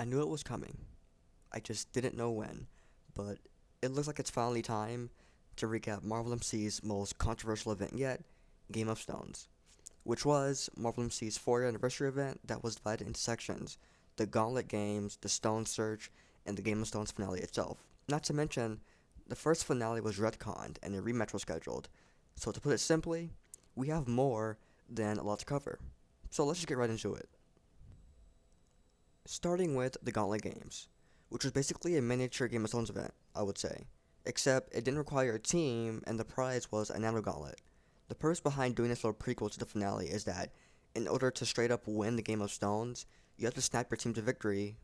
I knew it was coming. I just didn't know when. But it looks like it's finally time to recap Marvel MC's most controversial event yet, Game of Stones, which was Marvel MC's 4th anniversary event that was divided into sections: the Gauntlet Games, the Stone Search, and the Game of Stones finale itself. Not to mention, the first finale was retconned and a rematch was scheduled. So to put it simply, we have more than a lot to cover. So let's just get right into it. Starting with the Gauntlet Games, which was basically a miniature Game of Thrones event, I would say. Except it didn't require a team, and the prize was a nano gauntlet. The purpose behind doing this little prequel to the finale is that, in order to straight up win the Game of Stones, you have to snap your team to victory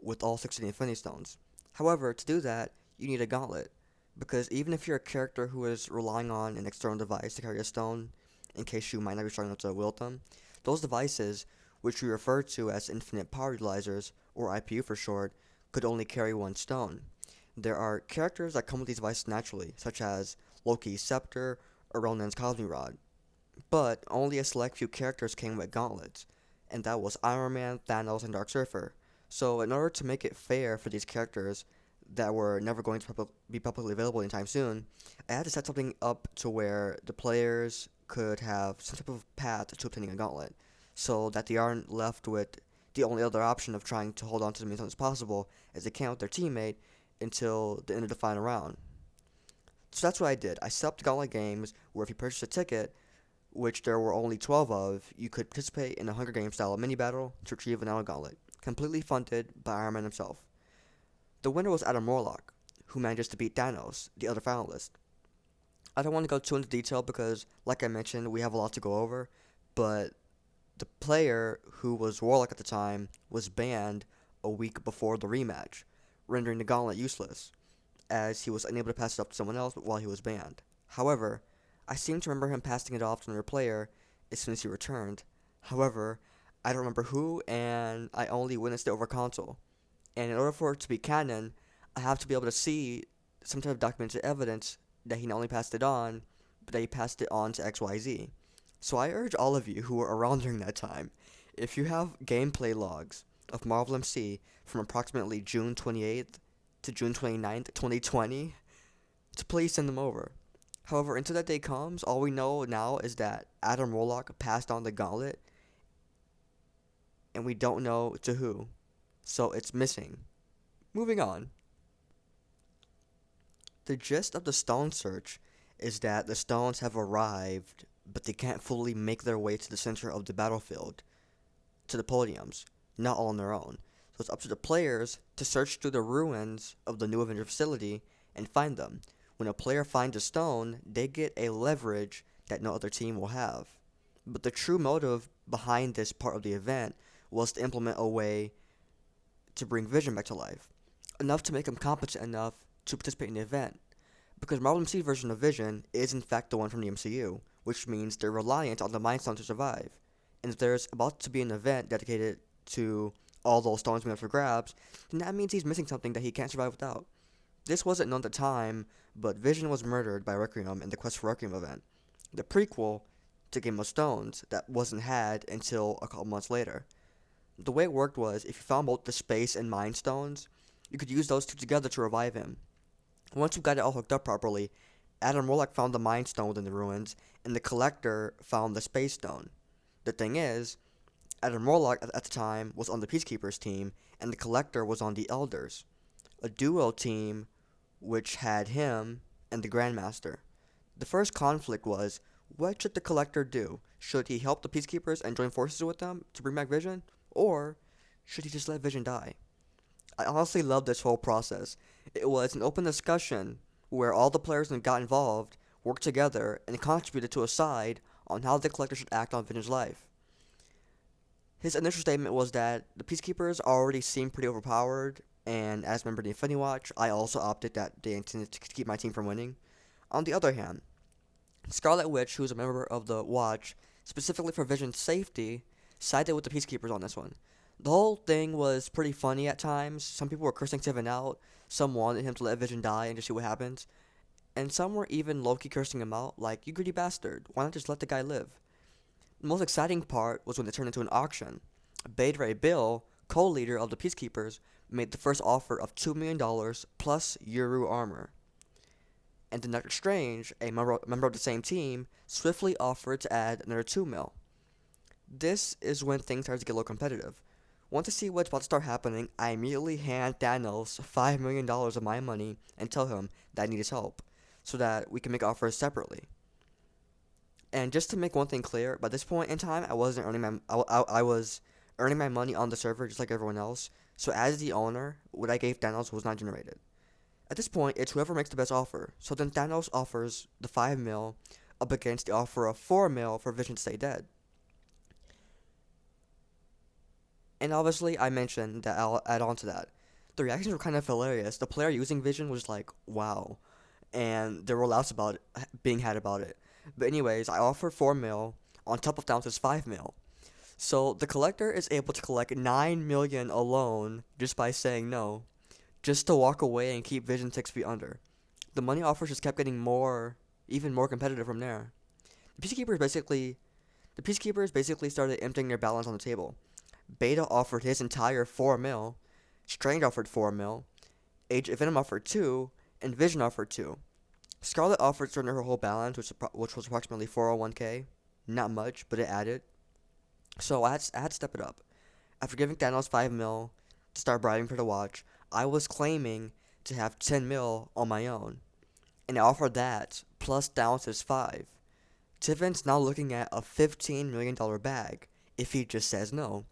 with all 6 of the Infinity Stones. However, to do that, you need a gauntlet, because even if you're a character who is relying on an external device to carry a stone, in case you might not be strong enough to wield them, those devices, which we refer to as infinite power utilizers, or IPU for short, could only carry one stone. There are characters that come with these devices naturally, such as Loki's Scepter or Ronan's Cosmic Rod, but only a select few characters came with gauntlets, and that was Iron Man, Thanos, and Dark Surfer. So in order to make it fair for these characters that were never going to be publicly available anytime soon, I had to set something up to where the players could have some type of path to obtaining a gauntlet, so that they aren't left with the only other option of trying to hold on to them as long as possible as they can with their teammate until the end of the final round. So that's what I did. I set up the Gauntlet Games where if you purchased a ticket, which there were only 12 of, you could participate in a Hunger Games style mini battle to retrieve an Nano Gauntlet, completely funded by Iron Man himself. The winner was Adam Warlock, who managed to beat Thanos, the other finalist. I don't want to go too into detail because, like I mentioned, we have a lot to go over, but the player who was Warlock at the time was banned a week before the rematch, rendering the gauntlet useless, as he was unable to pass it up to someone else while he was banned. However, I seem to remember him passing it off to another player as soon as he returned. However, I don't remember who, and I only witnessed it over console. And in order for it to be canon, I have to be able to see some type of documented evidence that he not only passed it on, but that he passed it on to XYZ. So I urge all of you who were around during that time, if you have gameplay logs of Marvel MC from approximately June 28th to June 29th, 2020, to please send them over. However, until that day comes, all we know now is that Adam Warlock passed on the gauntlet, and we don't know to who. So it's missing. Moving on. The gist of the stone search is that the stones have arrived, but they can't fully make their way to the center of the battlefield, to the podiums, not all on their own. So it's up to the players to search through the ruins of the new Avenger facility and find them. When a player finds a stone, they get a leverage that no other team will have. But the true motive behind this part of the event was to implement a way to bring Vision back to life, enough to make him competent enough to participate in the event. Because Marvel MC's version of Vision is in fact the one from the MCU, which means they're reliant on the Mind Stone to survive. And if there's about to be an event dedicated to all those stones being up for grabs, then that means he's missing something that he can't survive without. This wasn't known at the time, but Vision was murdered by Requiem in the Quest for Requiem event, the prequel to Game of Stones that wasn't had until a couple months later. The way it worked was, if you found both the Space and Mind Stones, you could use those two together to revive him. Once you got it all hooked up properly, Adam Warlock found the Mind Stone within the ruins, and the Collector found the Space Stone. The thing is, Adam Warlock at the time was on the Peacekeepers team, and the Collector was on the Elders, a duo team which had him and the Grandmaster. The first conflict was, what should the Collector do? Should he help the Peacekeepers and join forces with them to bring back Vision? Or should he just let Vision die? I honestly love this whole process. It was an open discussion where all the players that got involved worked together and contributed to a side on how the Collector should act on Vision's life. His initial statement was that the Peacekeepers already seemed pretty overpowered, and as a member of the Infinity Watch, I also opted that they intended to keep my team from winning. On the other hand, Scarlet Witch, who's a member of the Watch, specifically for Vision's safety, sided with the Peacekeepers on this one. The whole thing was pretty funny at times. Some people were cursing Tiven out, some wanted him to let Vision die and just see what happens, and some were even low-key cursing him out, like, you greedy bastard, why not just let the guy live? The most exciting part was when it turned into an auction. Beta Ray Bill co-leader of the Peacekeepers, made the first offer of $2 million plus Uru armor. And then Doctor Strange, a member of the same team, swiftly offered to add another 2 mil. This is when things started to get a little competitive. Want to see what's about to start happening, I immediately hand Thanos $5 million of my money and tell him that I need his help, so that we can make offers separately. And just to make one thing clear, by this point in time, I was earning my money on the server just like everyone else, so as the owner, what I gave Thanos was not generated. At this point, it's whoever makes the best offer, so then Thanos offers the 5 mil up against the offer of 4 mil for Vision to stay dead. And obviously, I mentioned that I'll add on to that. The reactions were kind of hilarious. The player using Vision was like, wow. And there were laughs about it, being had about it. But anyways, I offered 4 mil on top of Thanos' 5 mil. So the collector is able to collect 9 million alone just by saying no. Just to walk away and keep Vision 6 feet under. The money offers just kept getting even more competitive from there. The Peacekeepers basically started emptying their balance on the table. Beta offered his entire 4 mil, Strange offered 4 mil, Age of Venom offered 2, and Vision offered 2. Scarlet offered to surrender her whole balance, which was approximately 401k. Not much, but it added. So I had to step it up. After giving Thanos 5 mil to start bribing for the watch, I was claiming to have 10 mil on my own. And I offered that, plus Thanos' 5. Tiffin's now looking at a $15 million bag, if he just says no.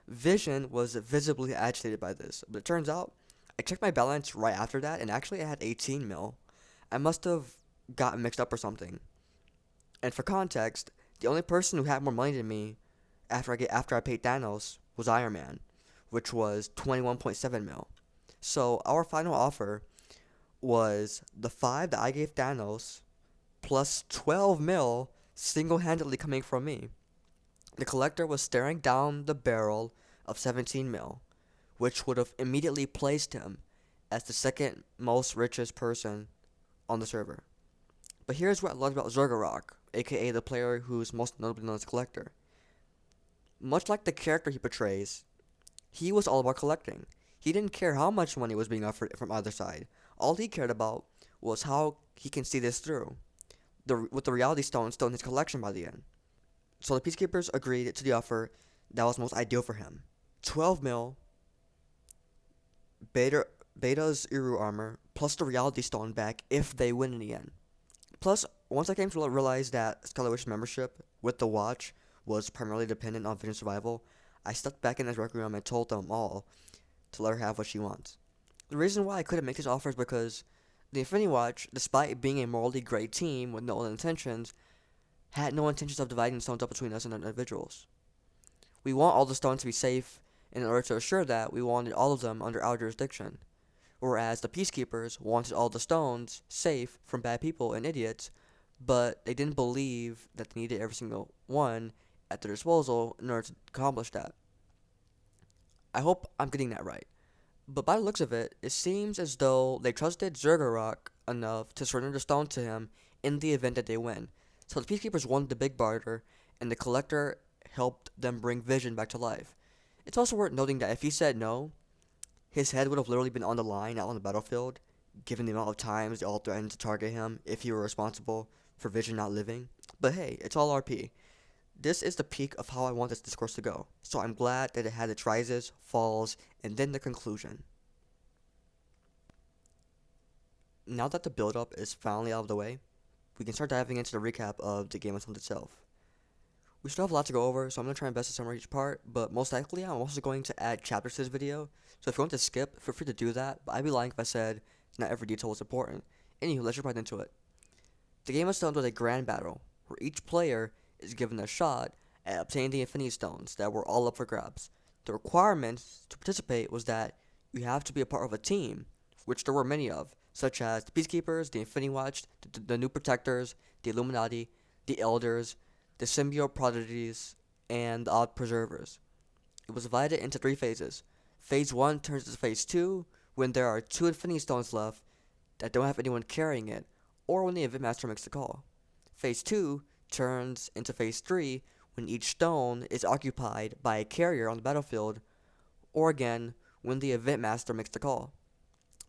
Vision was visibly agitated by this, but it turns out, I checked my balance right after that, and actually I had 18 mil. I must have gotten mixed up or something. And for context, the only person who had more money than me after I paid Thanos was Iron Man, which was 21.7 mil. So our final offer was the 5 that I gave Thanos plus 12 mil single-handedly coming from me. The collector was staring down the barrel of 17 mil, which would have immediately placed him as the second most richest person on the server. But here's what I loved about Zergarok, aka the player who's most notably known as Collector. Much like the character he portrays, he was all about collecting. He didn't care how much money was being offered from either side. All he cared about was how he can see this through, with the reality stone still in his collection by the end. So the Peacekeepers agreed to the offer that was most ideal for him. 12 mil, Beta's Uru armor, plus the reality stone back if they win in the end. Plus, once I came to realize that Scarlet Witch's membership with the watch was primarily dependent on Vision's survival, I stepped back in his rec room and told them all to let her have what she wants. The reason why I couldn't make this offer is because the Infinity Watch, despite being a morally great team with no ill intentions, had no intentions of dividing the stones up between us and individuals. We want all the stones to be safe, and in order to assure that, we wanted all of them under our jurisdiction. Whereas the Peacekeepers wanted all the stones safe from bad people and idiots, but they didn't believe that they needed every single one at their disposal in order to accomplish that. I hope I'm getting that right. But by the looks of it, it seems as though they trusted Zergarok enough to surrender the stone to him in the event that they win. So the Peacekeepers won the big barter, and the Collector helped them bring Vision back to life. It's also worth noting that if he said no, his head would have literally been on the line out on the battlefield, given the amount of times they all threatened to target him if he were responsible for Vision not living. But hey, it's all RP. This is the peak of how I want this discourse to go, so I'm glad that it had its rises, falls, and then the conclusion. Now that the build-up is finally out of the way, we can start diving into the recap of the Game of Thrones itself. We still have a lot to go over, so I'm going to try my best to summarize each part, but most likely I'm also going to add chapters to this video, so if you want to skip, feel free to do that, but I'd be lying if I said not every detail was important. Anywho, let's jump right into it. The Game of Stones was a grand battle, where each player is given a shot at obtaining the Infinity Stones that were all up for grabs. The requirements to participate was that you have to be a part of a team, which there were many of, such as the Peacekeepers, the Infinity Watch, the New Protectors, the Illuminati, the Elders, the Symbiote Prodigies, and the Odd Preservers. It was divided into 3 phases. Phase 1 turns to Phase 2 when there are 2 Infinity Stones left that don't have anyone carrying it, or when the Event Master makes the call. Phase 2 turns into Phase 3 when each stone is occupied by a carrier on the battlefield, or again when the event master makes the call.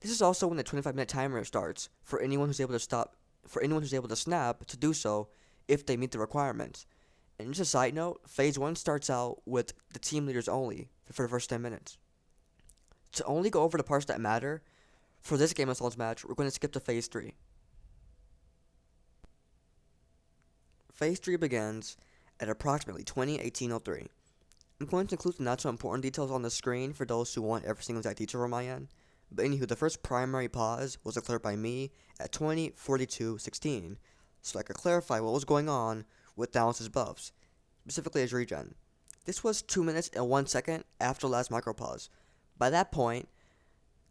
This is also when the 25-minute timer starts for anyone who's able to snap to do so if they meet the requirements. And just a side note, Phase 1 starts out with the team leaders only for the first 10 minutes. To only go over the parts that matter, for this Game of Thrones match, we're going to skip to Phase 3. Phase 3 begins at approximately 20:18:03. I'm going to include the not so important details on the screen for those who want every single exact detail from my end. But anywho, the first primary pause was declared by me at 20:42:16, so I could clarify what was going on with Thanos' buffs, specifically his regen. This was 2 minutes and 1 second after the last micro pause. By that point,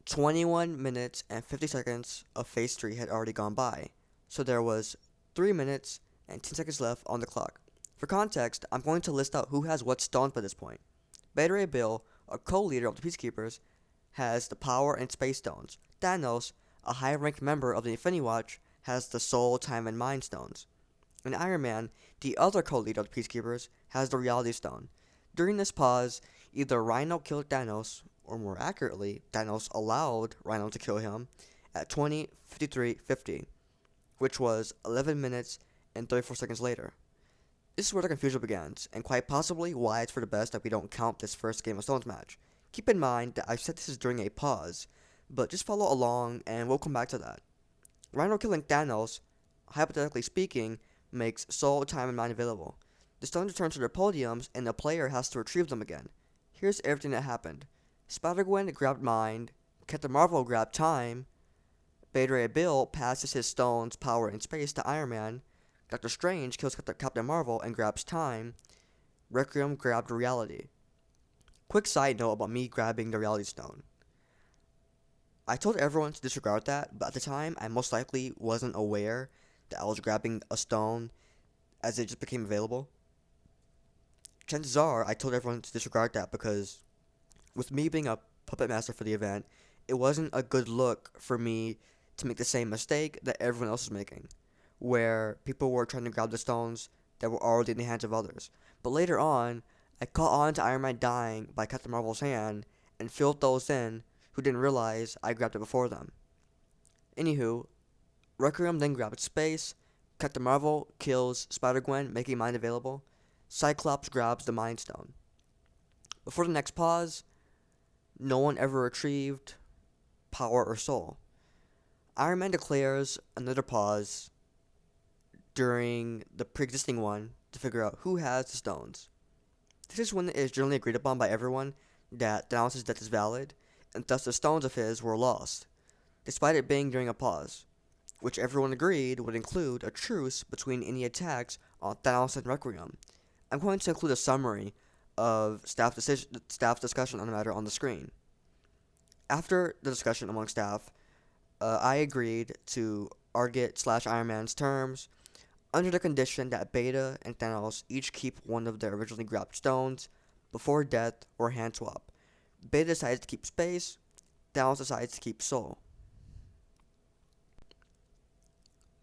21 minutes and 50 seconds of Phase 3 had already gone by, so there was 3 minutes and 10 seconds left on the clock. For context, I'm going to list out who has what stones by this point. Beta Ray Bill, a co-leader of the Peacekeepers, has the Power and Space Stones. Thanos, a high-ranked member of the Infinity Watch, has the Soul, Time, and Mind Stones. And Iron Man, the other co-leader of the Peacekeepers, has the Reality Stone. During this pause, either Rhino killed Thanos, or more accurately, Thanos allowed Rhino to kill him at 20:53:50, which was 11 minutes and 34 seconds later. This is where the confusion begins, and quite possibly why it's for the best that we don't count this first Game of Thrones match. Keep in mind that I've said this is during a pause, but just follow along and we'll come back to that. Rhino killing Thanos, hypothetically speaking, makes Soul, Time, and Mind available. The stones return to their podiums and the player has to retrieve them again. Here's everything that happened. Spider-Gwen grabbed Mind, Captain Marvel grabbed Time, Beta Ray Bill passes his stones, Power, and Space to Iron Man, Doctor Strange kills Captain Marvel and grabs Time, Requiem grabbed Reality. Quick side note about me grabbing the Reality Stone. I told everyone to disregard that, but at the time, I most likely wasn't aware that I was grabbing a stone as it just became available. Chances are, I told everyone to disregard that because with me being a puppet master for the event, it wasn't a good look for me to make the same mistake that everyone else was making, where people were trying to grab the stones that were already in the hands of others. But later on, I caught on to Iron Man dying by Captain Marvel's hand and filled those in who didn't realize I grabbed it before them. Anywho, Requiem then grabbed Space, Captain Marvel kills Spider-Gwen, making Mind available, Cyclops grabs the Mind Stone. Before the next pause, no one ever retrieved Power or Soul. Iron Man declares another pause during the pre-existing one to figure out who has the stones. This is when it is generally agreed upon by everyone that Thanos' death is valid, and thus the stones of his were lost, despite it being during a pause, which everyone agreed would include a truce between any attacks on Thanos and Requiem. I'm going to include a summary of staff's discussion on the matter on the screen. After the discussion among staff, I agreed to Argit/Iron Man's terms under the condition that Beta and Thanos each keep one of their originally grabbed stones before death or hand swap. Beta decides to keep Space, Thanos decides to keep Soul.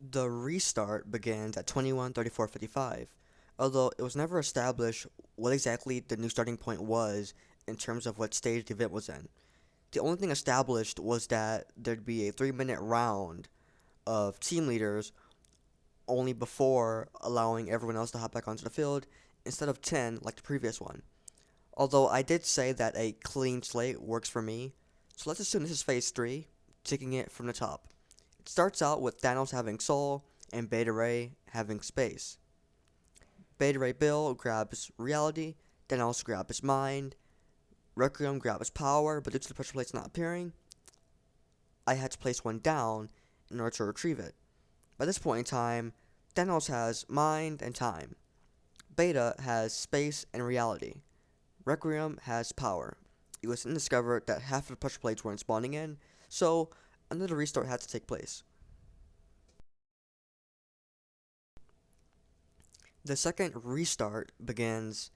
The restart begins at 21:34:55, although it was never established what exactly the new starting point was in terms of what stage the event was in. The only thing established was that there'd be a 3-minute round of team leaders only before allowing everyone else to hop back onto the field instead of 10 like the previous one. Although I did say that a clean slate works for me, so let's assume this is Phase 3, taking it from the top. It starts out with Thanos having Soul and Beta Ray having Space. Beta Ray Bill grabs Reality, Thanos grabs Mind, Requiem grabs Power, but due to the pressure plates not appearing, I had to place one down in order to retrieve it. By this point in time, Thanos has Mind and Time. Beta has Space and Reality. Requiem has Power. It was then discovered that half of the pressure plates weren't spawning in, so another restart had to take place. The second restart begins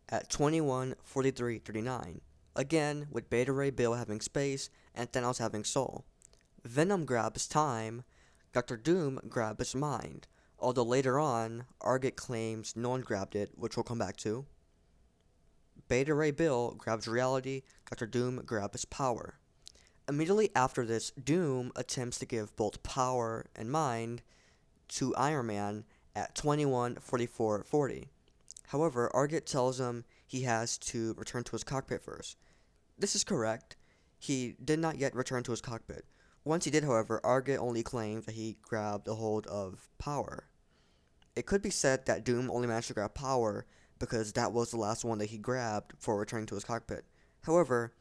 at 21:43:39, again with Beta Ray Bill having Space and Thanos having Soul. Venom grabs Time, Dr. Doom grabs Mind, although later on, Argit claims no one grabbed it, which we'll come back to. Beta Ray Bill grabs reality, Dr. Doom grabs power. Immediately after this, Doom attempts to give both power and mind to Iron Man at 21:44:40. However, Argit tells him he has to return to his cockpit first. This is correct. He did not yet return to his cockpit. Once he did, however, Argit only claimed that he grabbed a hold of power. It could be said that Doom only managed to grab power because that was the last one that he grabbed before returning to his cockpit. However,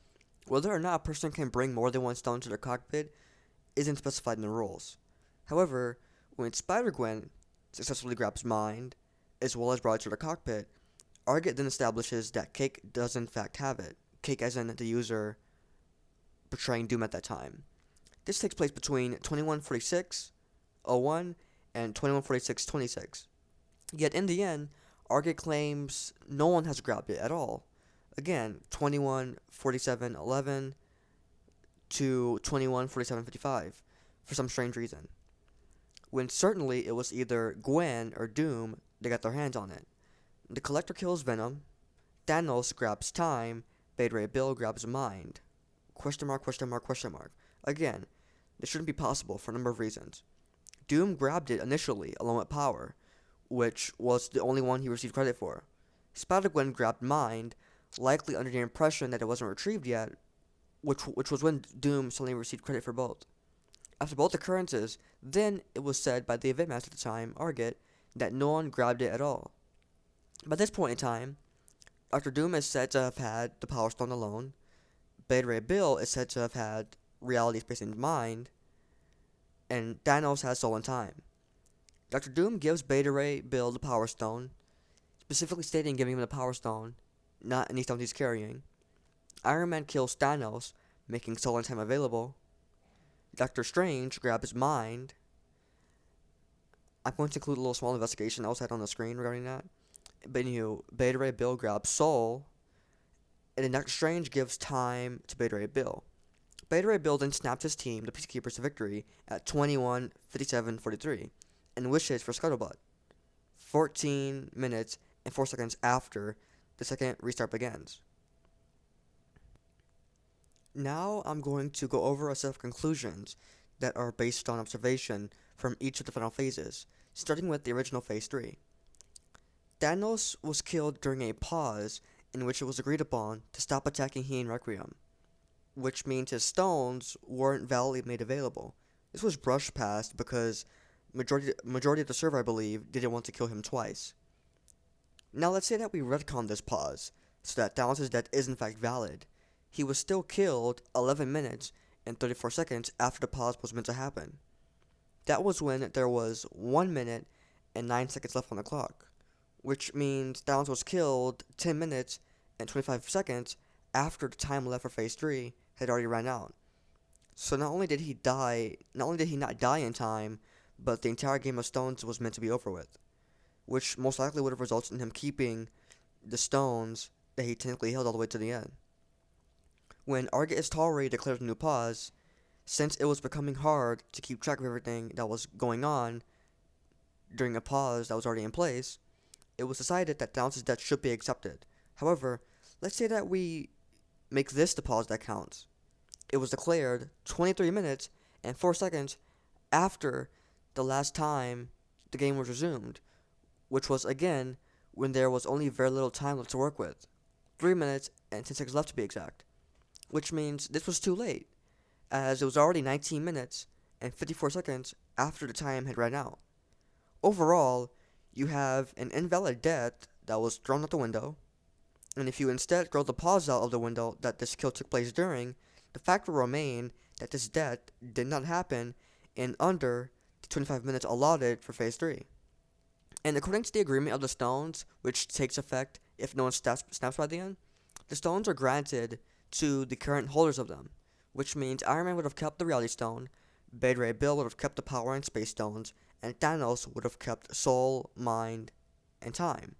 whether or not a person can bring more than one stone to their cockpit isn't specified in the rules. However, when Spider-Gwen successfully grabs mind, as well as brought it to the cockpit, Argit then establishes that Cake does in fact have it. Cake as in the user portraying Doom at that time. This takes place between 21:46:01 and 21:46:26. Yet in the end, Argit claims no one has grabbed it at all. Again, 21:47:11 to 21:47:55 for some strange reason. When certainly it was either Gwen or Doom that got their hands on it. The Collector kills Venom, Thanos grabs time, Beta Ray Bill grabs mind. Question mark, question mark, question mark. Again, this shouldn't be possible for a number of reasons. Doom grabbed it initially along with power, which was the only one he received credit for. Spider-Gwen grabbed mind, likely under the impression that it wasn't retrieved yet, which was when Doom suddenly received credit for both. After both occurrences, then it was said by the event master at the time, Argit, that no one grabbed it at all. By this point in time, Dr. Doom is said to have had the Power Stone alone, Beta Ray Bill is said to have had reality, space, and mind, and Thanos has soul and time. Dr. Doom gives Beta Ray Bill the Power Stone, specifically stating giving him the Power Stone, not any stones he's carrying. Iron Man kills Thanos, making soul and time available. Doctor Strange grabs his mind. I'm going to include a little small investigation outside on the screen regarding that. But anywho, Beta Ray Bill grabs soul, and then Doctor Strange gives time to Beta Ray Bill. Beta Ray Bill then snaps his team, the Peacekeepers, to victory at 21:57:43, and wishes for Scuttlebutt. 14 minutes and 4 seconds after the second restart begins. Now I'm going to go over a set of conclusions that are based on observation from each of the final phases, starting with the original Phase 3. Thanos was killed during a pause in which it was agreed upon to stop attacking he and Requiem, which means his stones weren't validly made available. This was brushed past because majority of the server, I believe, didn't want to kill him twice. Now let's say that we retcon this pause, so that Thanos' death is in fact valid. He was still killed 11 minutes and 34 seconds after the pause was meant to happen. That was when there was 1 minute and 9 seconds left on the clock, which means Thanos was killed 10 minutes and 25 seconds after the time left for Phase 3 had already ran out. So not only did he not die in time, but the entire game of stones was meant to be over with, which most likely would have resulted in him keeping the stones that he technically held all the way to the end. When Argit Tallray declared a new pause, since it was becoming hard to keep track of everything that was going on during a pause that was already in place, it was decided that Thanos' death should be accepted. However, let's say that we make this the pause that counts. It was declared 23 minutes and 4 seconds after the last time the game was resumed, which was again when there was only very little time left to work with. 3 minutes and 10 seconds left to be exact. Which means this was too late, as it was already 19 minutes and 54 seconds after the time had run out. Overall, you have an invalid death that was thrown out the window, and if you instead throw the pause out of the window that this kill took place during, the fact will remain that this death did not happen in under the 25 minutes allotted for Phase 3. And according to the agreement of the stones, which takes effect if no one snaps by the end, the stones are granted to the current holders of them, which means Iron Man would have kept the Reality Stone, Beta Ray Bill would have kept the Power and Space Stones, and Thanos would have kept Soul, Mind, and Time.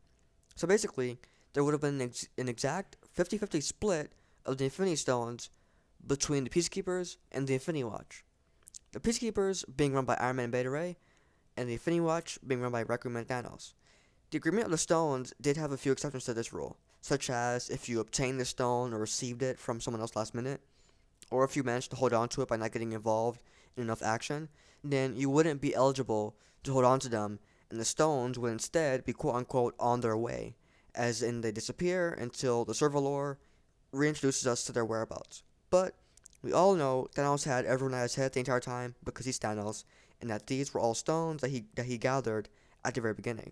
So basically, there would have been an exact 50-50 split of the Infinity Stones between the Peacekeepers and the Infinity Watch. The Peacekeepers being run by Iron Man and Beta Ray, and the Infinity Watch being run by Requiem and Thanos. The agreement of the stones did have a few exceptions to this rule, such as if you obtained the stone or received it from someone else last minute, or if you managed to hold on to it by not getting involved in enough action, then you wouldn't be eligible to hold on to them, and the stones would instead be quote-unquote on their way, as in they disappear until the server lore reintroduces us to their whereabouts. But we all know Thanos had everyone at his head the entire time because he's Thanos, and that these were all stones that he gathered at the very beginning.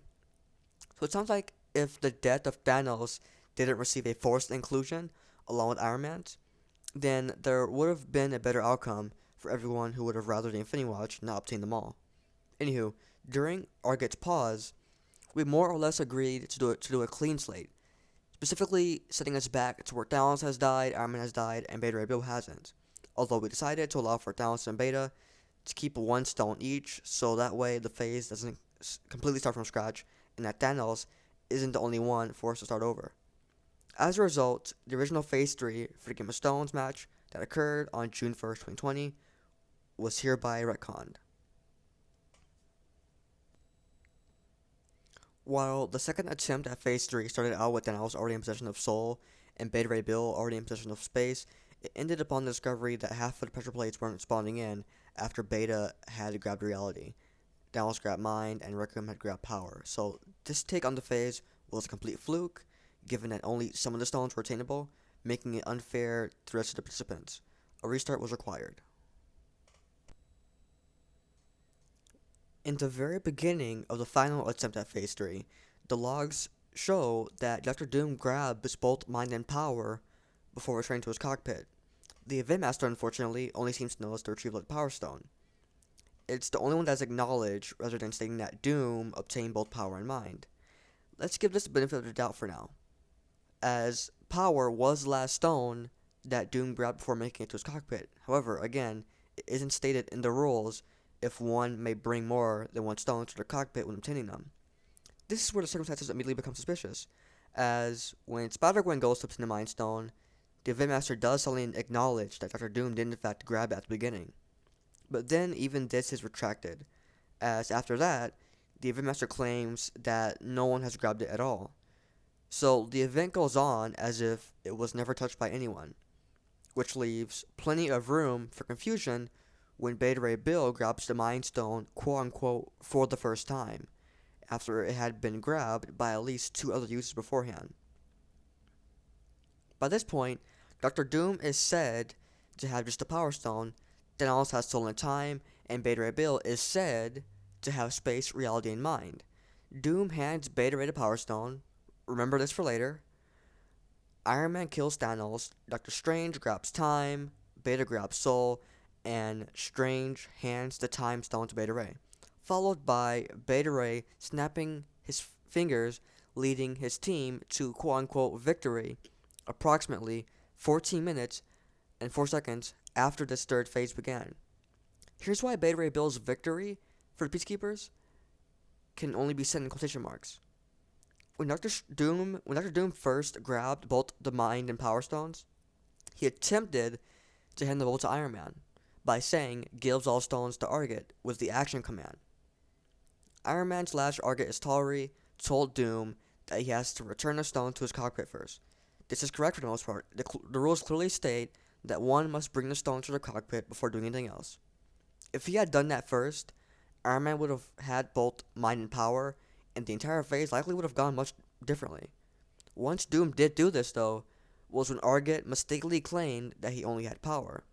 So it sounds like if the death of Thanos didn't receive a forced inclusion along with Iron Man's, then there would have been a better outcome for everyone who would have rather the Infinity Watch not obtain them all. Anywho, during Arget's pause, we more or less agreed to do a clean slate, specifically setting us back to where Thanos has died, Iron Man has died, and Beta Ray Bill hasn't. Although we decided to allow for Thanos and Beta to keep one stone each, so that way the phase doesn't completely start from scratch, and that Thanos isn't the only one forced to start over. As a result, the original Phase 3 for the Game of Stones match that occurred on June 1st, 2020 was hereby retconned. While the second attempt at Phase 3 started out with Thanos already in possession of Soul and Beta Ray Bill already in possession of space, it ended upon the discovery that half of the pressure plates weren't spawning in after Beta had grabbed reality. Thanos grabbed mind and Requiem had grabbed power, so this take on the phase was a complete fluke, given that only some of the stones were attainable, making it unfair to the rest of the participants. A restart was required. In the very beginning of the final attempt at Phase 3, the logs show that Dr. Doom grabs both mind and power before returning to his cockpit. The Event Master, unfortunately, only seems to notice the retrieval of the Power Stone. It's the only one that's acknowledged, rather than stating that Doom obtained both power and mind. Let's give this the benefit of the doubt for now, as power was the last stone that Doom grabbed before making it to his cockpit. However, again, it isn't stated in the rules if one may bring more than one stone to their cockpit when obtaining them. This is where the circumstances immediately become suspicious, as when Spider-Gwen goes to obtain the Mind Stone, the Event Master does suddenly acknowledge that Dr. Doom did in fact grab it at the beginning. But then even this is retracted, as after that, the Event Master claims that no one has grabbed it at all. So the event goes on as if it was never touched by anyone, which leaves plenty of room for confusion when Beta Ray Bill grabs the Mind Stone quote-unquote for the first time, after it had been grabbed by at least 2 other users beforehand. By this point, Dr. Doom is said to have just a Power Stone, Thanos has stolen time, and Beta Ray Bill is said to have space, reality, and mind. Doom hands Beta Ray the Power Stone, remember this for later. Iron Man kills Thanos, Doctor Strange grabs time, Beta grabs soul, and Strange hands the Time Stone to Beta Ray, followed by Beta Ray snapping his fingers, leading his team to quote-unquote victory approximately 14 minutes and 4 seconds after this third phase began. Here's why Beta Ray Bill's victory for the Peacekeepers can only be said in quotation marks. When Dr. Doom first grabbed both the Mind and Power Stones, he attempted to hand the both to Iron Man by saying, "Gives all stones to Arget," was the action command. Iron Man / Arget Istari told Doom that he has to return the stone to his cockpit first. This is correct for the most part. The rules clearly state that one must bring the stone to the cockpit before doing anything else. If he had done that first, Iron Man would have had both mind and power, and the entire phase likely would have gone much differently. Once Doom did do this, though, was when Arget mistakenly claimed that he only had power,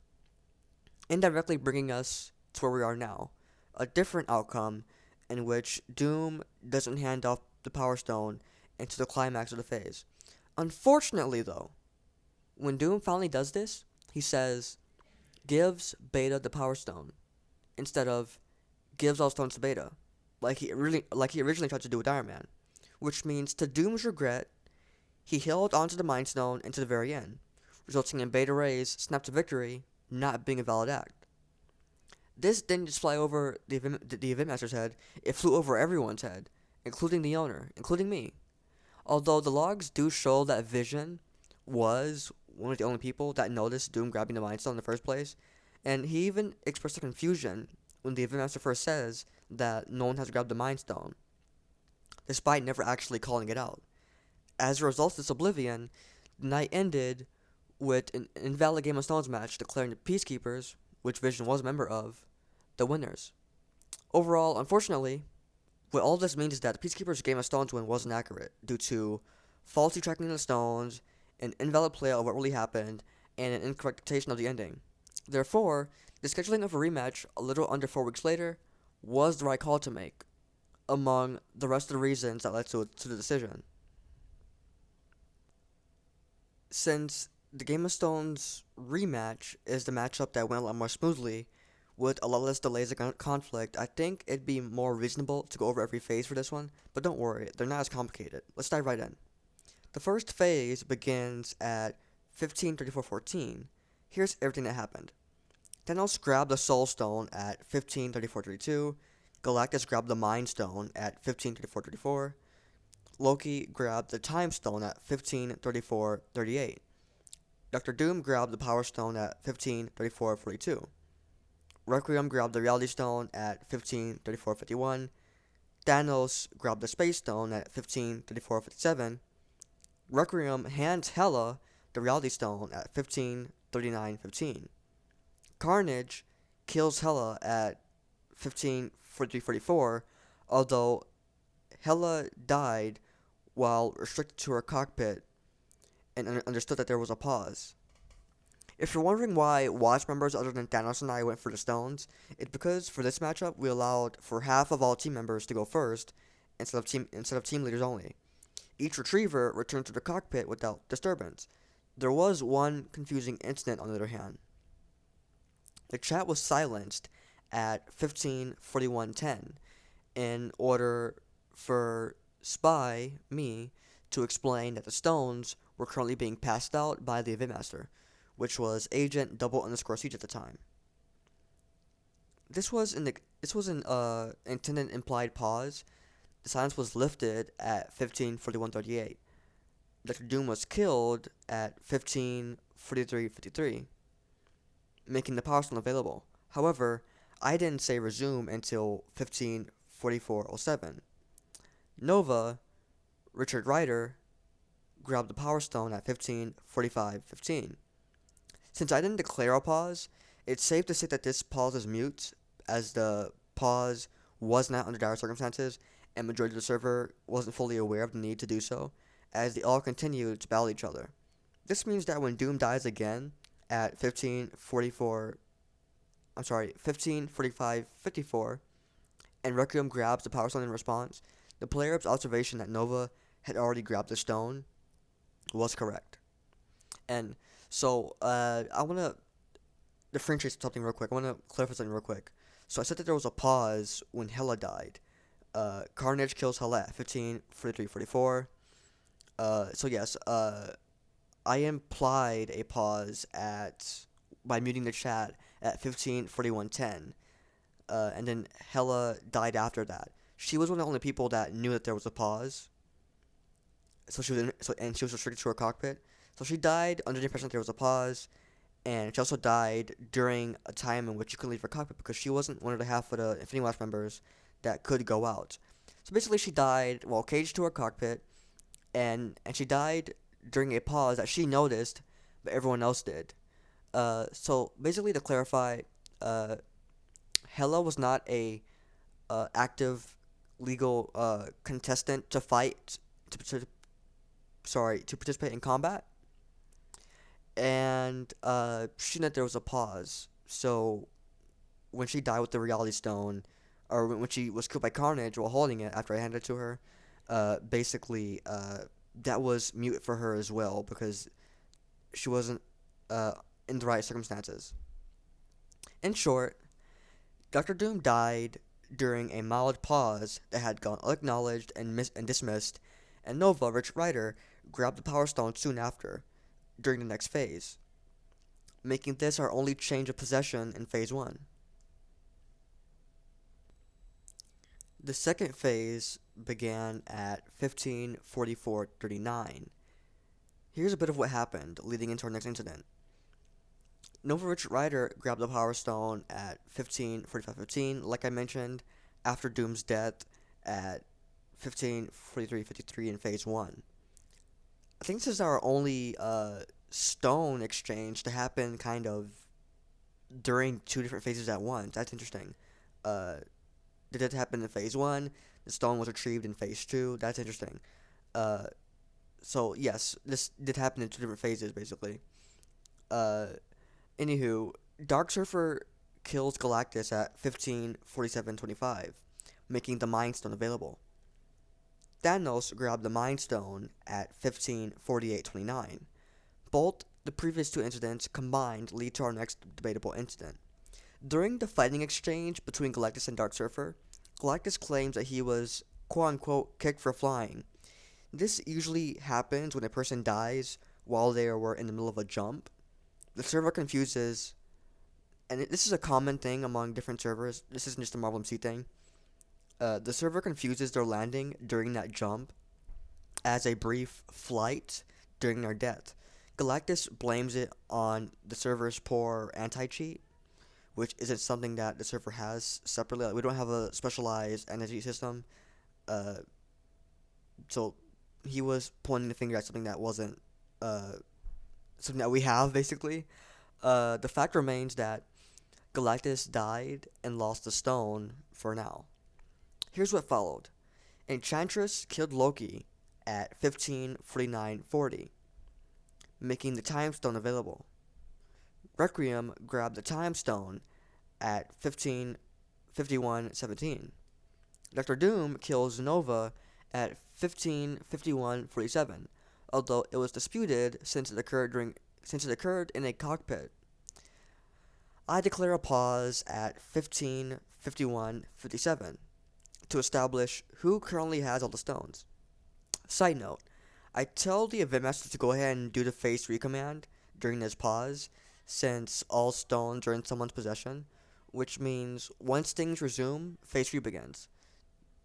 indirectly bringing us to where we are now, a different outcome in which Doom doesn't hand off the Power Stone into the climax of the phase. Unfortunately, though, when Doom finally does this, he says, "Gives Beta the Power Stone," instead of "gives all stones to Beta," like he originally tried to do with Iron Man, which means, to Doom's regret, he held onto the Mind Stone until the very end, resulting in Beta Ray's snap to victory not being a valid act. This didn't just fly over the Event Master's head, it flew over everyone's head, including the owner, including me. Although the logs do show that Vision was one of the only people that noticed Doom grabbing the Mind Stone in the first place, and he even expressed a confusion when the Event Master first says that no one has grabbed the Mind Stone. despite never actually calling it out. As a result of this oblivion, the night ended with an invalid Game of Thrones match declaring the Peacekeepers, which Vision was a member of, the winners. Overall, unfortunately, what all this means is that the Peacekeepers' Game of Stones win wasn't accurate due to faulty tracking of the stones, an invalid play of what really happened, and an incorrect dictation of the ending. Therefore, the scheduling of a rematch a little under 4 weeks later was the right call to make, among the rest of the reasons that led to the decision. Since the Game of Stones rematch is the matchup that went a lot more smoothly, with a lot less delays and conflict, I think it'd be more reasonable to go over every phase for this one, but don't worry, they're not as complicated. Let's dive right in. The first phase begins at 15:34:14. Here's everything that happened. Thanos grabbed the Soul Stone at 15:34:32. Galactus grabbed the Mind Stone at 15:34:34. Loki grabbed the Time Stone at 15:34:38. Doctor Doom grabbed the Power Stone at 15:34:42. Requiem grabbed the Reality Stone at 15:34:51. Thanos grabbed the Space Stone at 15:34:57. Requiem hands Hela the Reality Stone at 15:39:15. Carnage kills Hela at 15:43:44, although Hela died while restricted to her cockpit and understood that there was a pause. If you're wondering why Watch members other than Thanos and I went for the stones, it's because for this matchup we allowed for half of all team members to go first instead of team leaders only. Each retriever returned to the cockpit without disturbance. There was one confusing incident on the other hand. The chat was silenced at 15:41:10 in order for Spy, me, to explain that the stones were currently being passed out by the event master, which was Agent _Siege at the time. This was an intended implied pause. The silence was lifted at 15:41:38. Dr. Doom was killed at 15:43:53, making the Power Stone available. However, I didn't say resume until 15:44:07. Nova, Richard Ryder, grabbed the Power Stone at 15:45:15. Since I didn't declare a pause, it's safe to say that this pause is mute, as the pause was not under dire circumstances, and majority of the server wasn't fully aware of the need to do so, as they all continued to battle each other. This means that when Doom dies again at 15:45:54, and Requiem grabs the Power Stone in response, the player's observation that Nova had already grabbed the stone was correct. And so, I want to differentiate something real quick. I want to clarify something real quick. So I said that there was a pause when Hela died. Carnage kills Hela at 15:43:44. So yes, I implied a pause by muting the chat at 15:41:10. And then Hela died after that. She was one of the only people that knew that there was a pause. So she was restricted to her cockpit. So she died under the impression that there was a pause, and she also died during a time in which she couldn't leave her cockpit because she wasn't one of the half of the Infinity Watch members that could go out. So basically she died while caged to her cockpit, and she died during a pause that she noticed, but everyone else did. So basically to clarify, Hela was not a active legal contestant to participate in combat. And she knew that there was a pause. So when she died with the Reality Stone, or when she was killed by Carnage while holding it after I handed it to her, basically that was mute for her as well because she wasn't in the right circumstances. In short, Dr. Doom died during a mild pause that had gone unacknowledged and dismissed, and Nova, Richard Ryder, grabbed the Power Stone soon after, during the next phase, making this our only change of possession in Phase 1. The second phase began at 15:44:39. Here's a bit of what happened leading into our next incident. Nova Richard Ryder grabbed the Power Stone at 15:45:15, like I mentioned, after Doom's death at 1543-53 in Phase 1. I think this is our only stone exchange to happen kind of during two different phases at once. That's interesting. Uh, did it happen in Phase 1? The stone was retrieved in Phase 2. That's interesting. Uh, so, yes, this did happen in two different phases, basically. Uh, Anywho, Dark Surfer kills Galactus at 15:47:25, making the Mind Stone available. Thanos grabbed the Mind Stone at 15:48:29. Both the previous two incidents combined lead to our next debatable incident. During the fighting exchange between Galactus and Dark Surfer, Galactus claims that he was quote-unquote kicked for flying. This usually happens when a person dies while they were in the middle of a jump. The server confuses, and this is a common thing among different servers. This isn't just a Marvel MC thing. The server confuses their landing during that jump as a brief flight during their death. Galactus blames it on the server's poor anti-cheat, which isn't something that the server has separately. Like, we don't have a specialized anti-cheat system. So he was pointing the finger at something that wasn't something that we have, basically. The fact remains that Galactus died and lost the stone for now. Here's what followed. Enchantress killed Loki at 15:49:40, making the Time Stone available. Requiem grabbed the Time Stone at 15:51:17. Dr. Doom kills Nova at 15:51:47, although it was disputed since it occurred in a cockpit. I declare a pause at 15:51:57 to establish who currently has all the stones. Side note, I tell the event master to go ahead and do the Phase 3 command during this pause, since all stones are in someone's possession, which means once things resume, Phase 3 begins.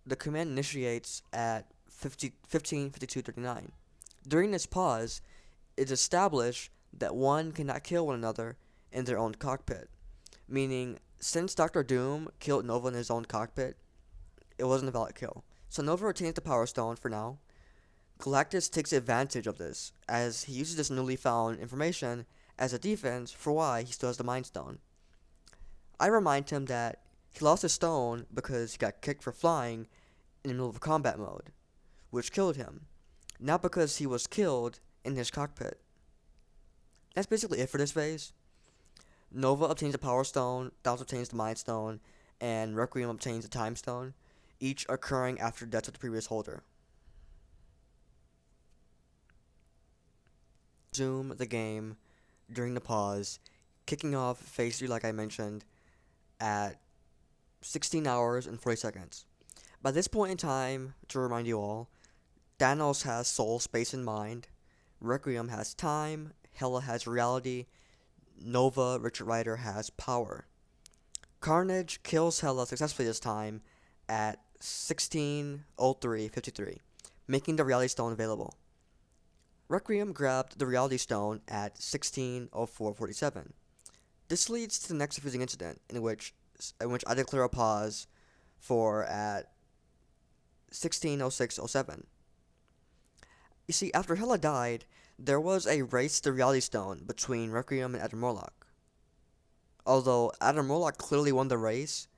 The command initiates at 15:52:39. During this pause, it's established that one cannot kill one another in their own cockpit, meaning since Dr. Doom killed Nova in his own cockpit, it wasn't a valid kill. So Nova retains the Power Stone for now. Galactus takes advantage of this, as he uses this newly found information as a defense for why he still has the Mind Stone. I remind him that he lost his stone because he got kicked for flying in the middle of combat mode, which killed him, not because he was killed in his cockpit. That's basically it for this phase. Nova obtains the Power Stone, Thanos obtains the Mind Stone, and Requiem obtains the Time Stone, each occurring after death of the previous holder. Resume the game during the pause, kicking off Phase 3 like I mentioned, at 16 hours and 40 seconds. By this point in time, to remind you all, Thanos has soul, space, and mind, Requiem has time, Hela has reality, Nova, Richard Rider, has power. Carnage kills Hela successfully this time at 16:03:53, making the Reality Stone available. Requiem grabbed the Reality Stone at 16:04:47. This leads to the next confusing incident, in which I declare a pause for at 16:06:07. You see, after Hela died, there was a race to the Reality Stone between Requiem and Adam Warlock. Although Adam Warlock clearly won the race,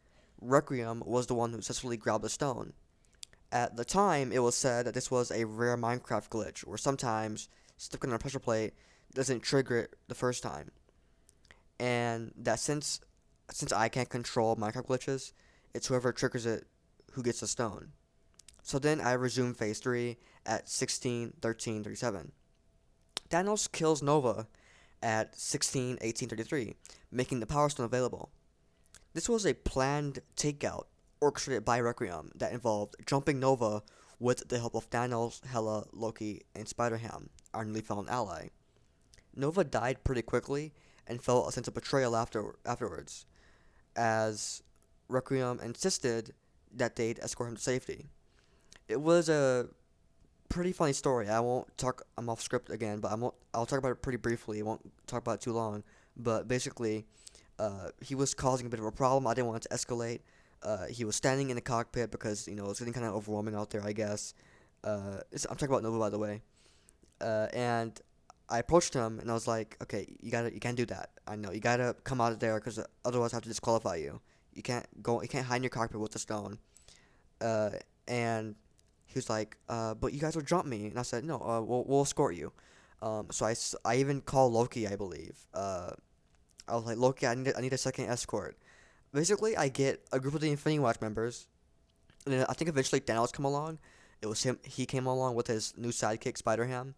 Requiem was the one who successfully grabbed the stone. At the time, it was said that this was a rare Minecraft glitch, where sometimes sticking on a pressure plate doesn't trigger it the first time. And that since I can't control Minecraft glitches, it's whoever triggers it who gets the stone. So then I resume Phase 3 at 16:13:37. Thanos kills Nova at 16:18:33, making the Power Stone available. This was a planned takeout orchestrated by Requiem that involved jumping Nova with the help of Thanos, Hela, Loki, and Spider-Ham, our newly found ally. Nova died pretty quickly and felt a sense of betrayal afterwards, as Requiem insisted that they'd escort him to safety. It was a pretty funny story. I'm off script again, but I'll talk about it pretty briefly. I won't talk about it too long. But basically, he was causing a bit of a problem. I didn't want it to escalate. He was standing in the cockpit because it's getting kind of overwhelming out there, I guess. I'm talking about Nova, by the way. And I approached him and I was like, okay, you can't do that. I know you gotta come out of there because otherwise I have to disqualify you. You can't hide in your cockpit with the stone. And he was like, but you guys will jump me, and I said, no, we'll escort you. So I even called Loki, I believe. I was like, Loki, I need a second escort. Basically, I get a group of the Infinity Watch members, and then I think eventually Thanos come along. It was him. He came along with his new sidekick, Spider-Ham.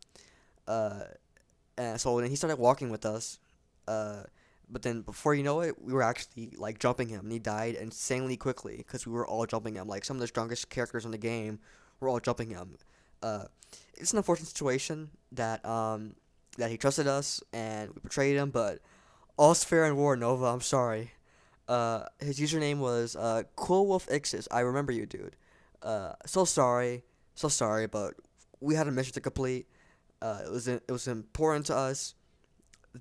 Uh, and so then he started walking with us. But then before you know it, we were actually like jumping him, and he died insanely quickly because we were all jumping him. Like some of the strongest characters in the game were all jumping him. Uh, it's an unfortunate situation that he trusted us and we betrayed him, but all's fair in war, Nova. I'm sorry. His username was Cool Wolf X's. I remember you, dude. So sorry, but we had a mission to complete. It was important to us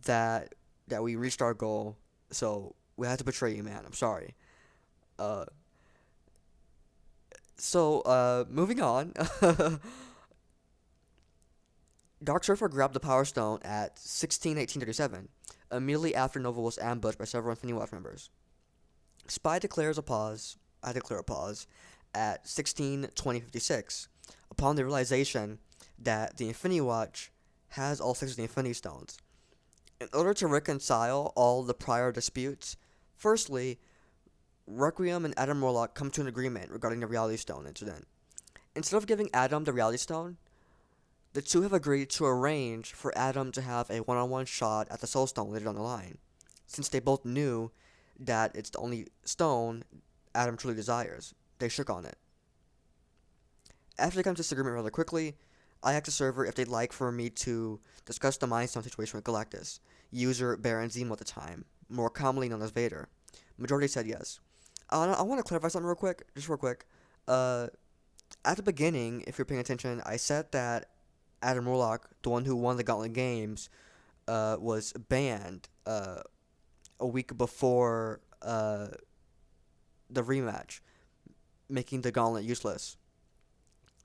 that we reached our goal, so we had to betray you, man. I'm sorry. Uh, Moving on. Dark Surfer grabbed the Power Stone at 16-18-37, immediately after Nova was ambushed by several Infinity Watch members. Spy declares a pause. I declare a pause at 16-20-56, upon the realization that the Infinity Watch has all 6 of the Infinity Stones. In order to reconcile all the prior disputes, firstly, Requiem and Adam Warlock come to an agreement regarding the Reality Stone incident. Instead of giving Adam the Reality Stone, the two have agreed to arrange for Adam to have a one-on-one shot at the Soul Stone later down the line, since they both knew that it's the only stone Adam truly desires. They shook on it. After they come to this agreement rather quickly, I asked the server if they'd like for me to discuss the Mind Stone situation with Galactus, user Baron Zemo at the time, more commonly known as Vader. Majority said yes. I want to clarify something real quick. At the beginning, if you're paying attention, I said that Adam Warlock, the one who won the Gauntlet Games, was banned a week before the rematch, making the Gauntlet useless.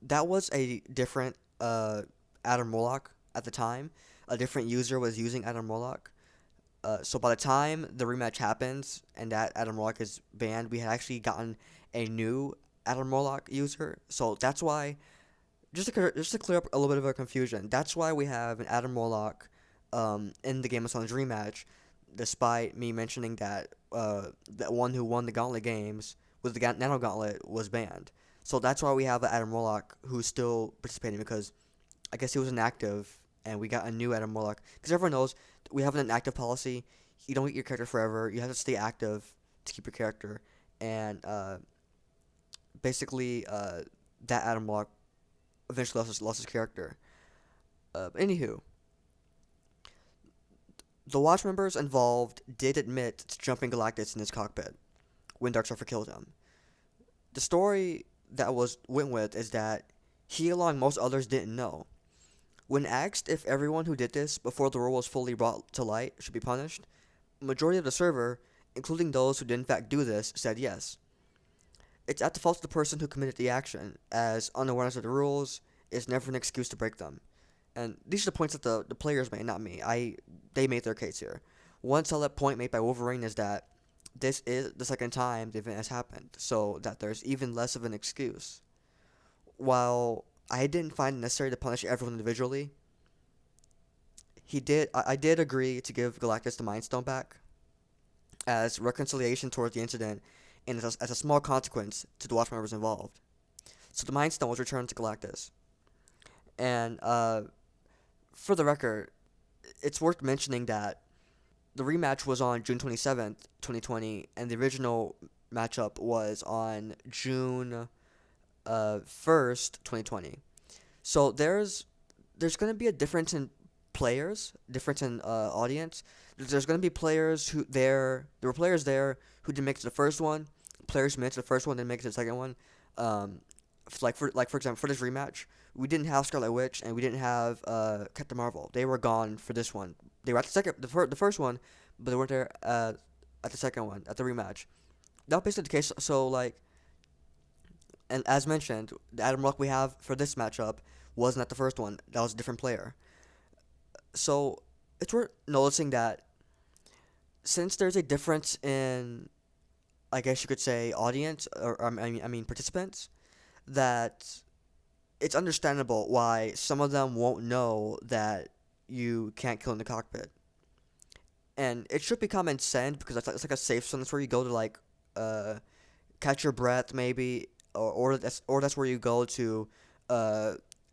That was a different Adam Warlock at the time. A different user was using Adam Warlock. So by the time the rematch happens and that Adam Warlock is banned, we had actually gotten a new Adam Warlock user. So that's why, just to clear up a little bit of a confusion, that's why we have an Adam Warlock in the Game of Thrones rematch, despite me mentioning that that one who won the Gauntlet Games with the Nano Gauntlet was banned. So that's why we have an Adam Warlock who's still participating, because I guess he was inactive and we got a new Adam Warlock. Because everyone knows we have an active policy. You don't get your character forever. You have to stay active to keep your character. And basically, that Adam Warlock eventually lost his character. Anywho, the Watch members involved did admit to jumping Galactus in his cockpit when Dark Surfer killed him. The story that went with is that he, along most others, didn't know. When asked if everyone who did this before the rule was fully brought to light should be punished, the majority of the server, including those who did in fact do this, said yes. It's at the fault of the person who committed the action, as unawareness of the rules is never an excuse to break them. And these are the points that the players made, not me. They made their case here. One solid point made by Wolverine is that this is the second time the event has happened, so that there's even less of an excuse. While I didn't find it necessary to punish everyone individually, I did agree to give Galactus the Mind Stone back as reconciliation towards the incident and as a small consequence to the Watch members involved. So the Mind Stone was returned to Galactus. And for the record, it's worth mentioning that the rematch was on June 27th, 2020, and the original matchup was on June 1st, 2020. So there's going to be a difference in players, difference in audience. There's going to be players there were players there who didn't make it to the first one, players who made it to the first one didn't make it to the second one. For example, for this rematch, we didn't have Scarlet Witch and we didn't have Captain Marvel. They were gone for this one. They were at the first one, but they weren't there at the second one, at the rematch. that was basically the case. So like, and as mentioned, the Adam Luck we have for this matchup was not the first one. That was a different player. So it's worth noticing that since there's a difference in, I guess you could say, audience or I mean participants, that it's understandable why some of them won't know that you can't kill in the cockpit. And it should be common sense because it's like a safe zone. That's where you go to like uh, catch your breath maybe, or that's where you go to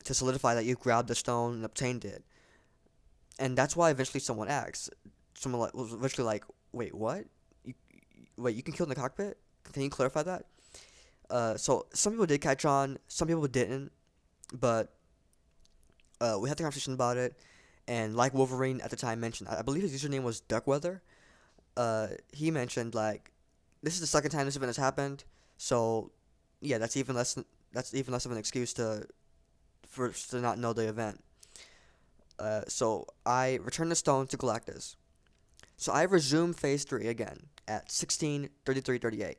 solidify that you grabbed the stone and obtained it. And that's why eventually someone asks, someone was eventually like, wait, what? You, wait, you can kill in the cockpit? Can you clarify that? So some people did catch on, some people didn't, but we had the conversation about it, and like Wolverine at the time mentioned, I believe his username was Duckweather. He mentioned like, this is the second time this event has happened, so yeah, that's even less of an excuse to not know the event. So I returned the stone to Galactus. So I resumed phase 3 again at 16:33:38.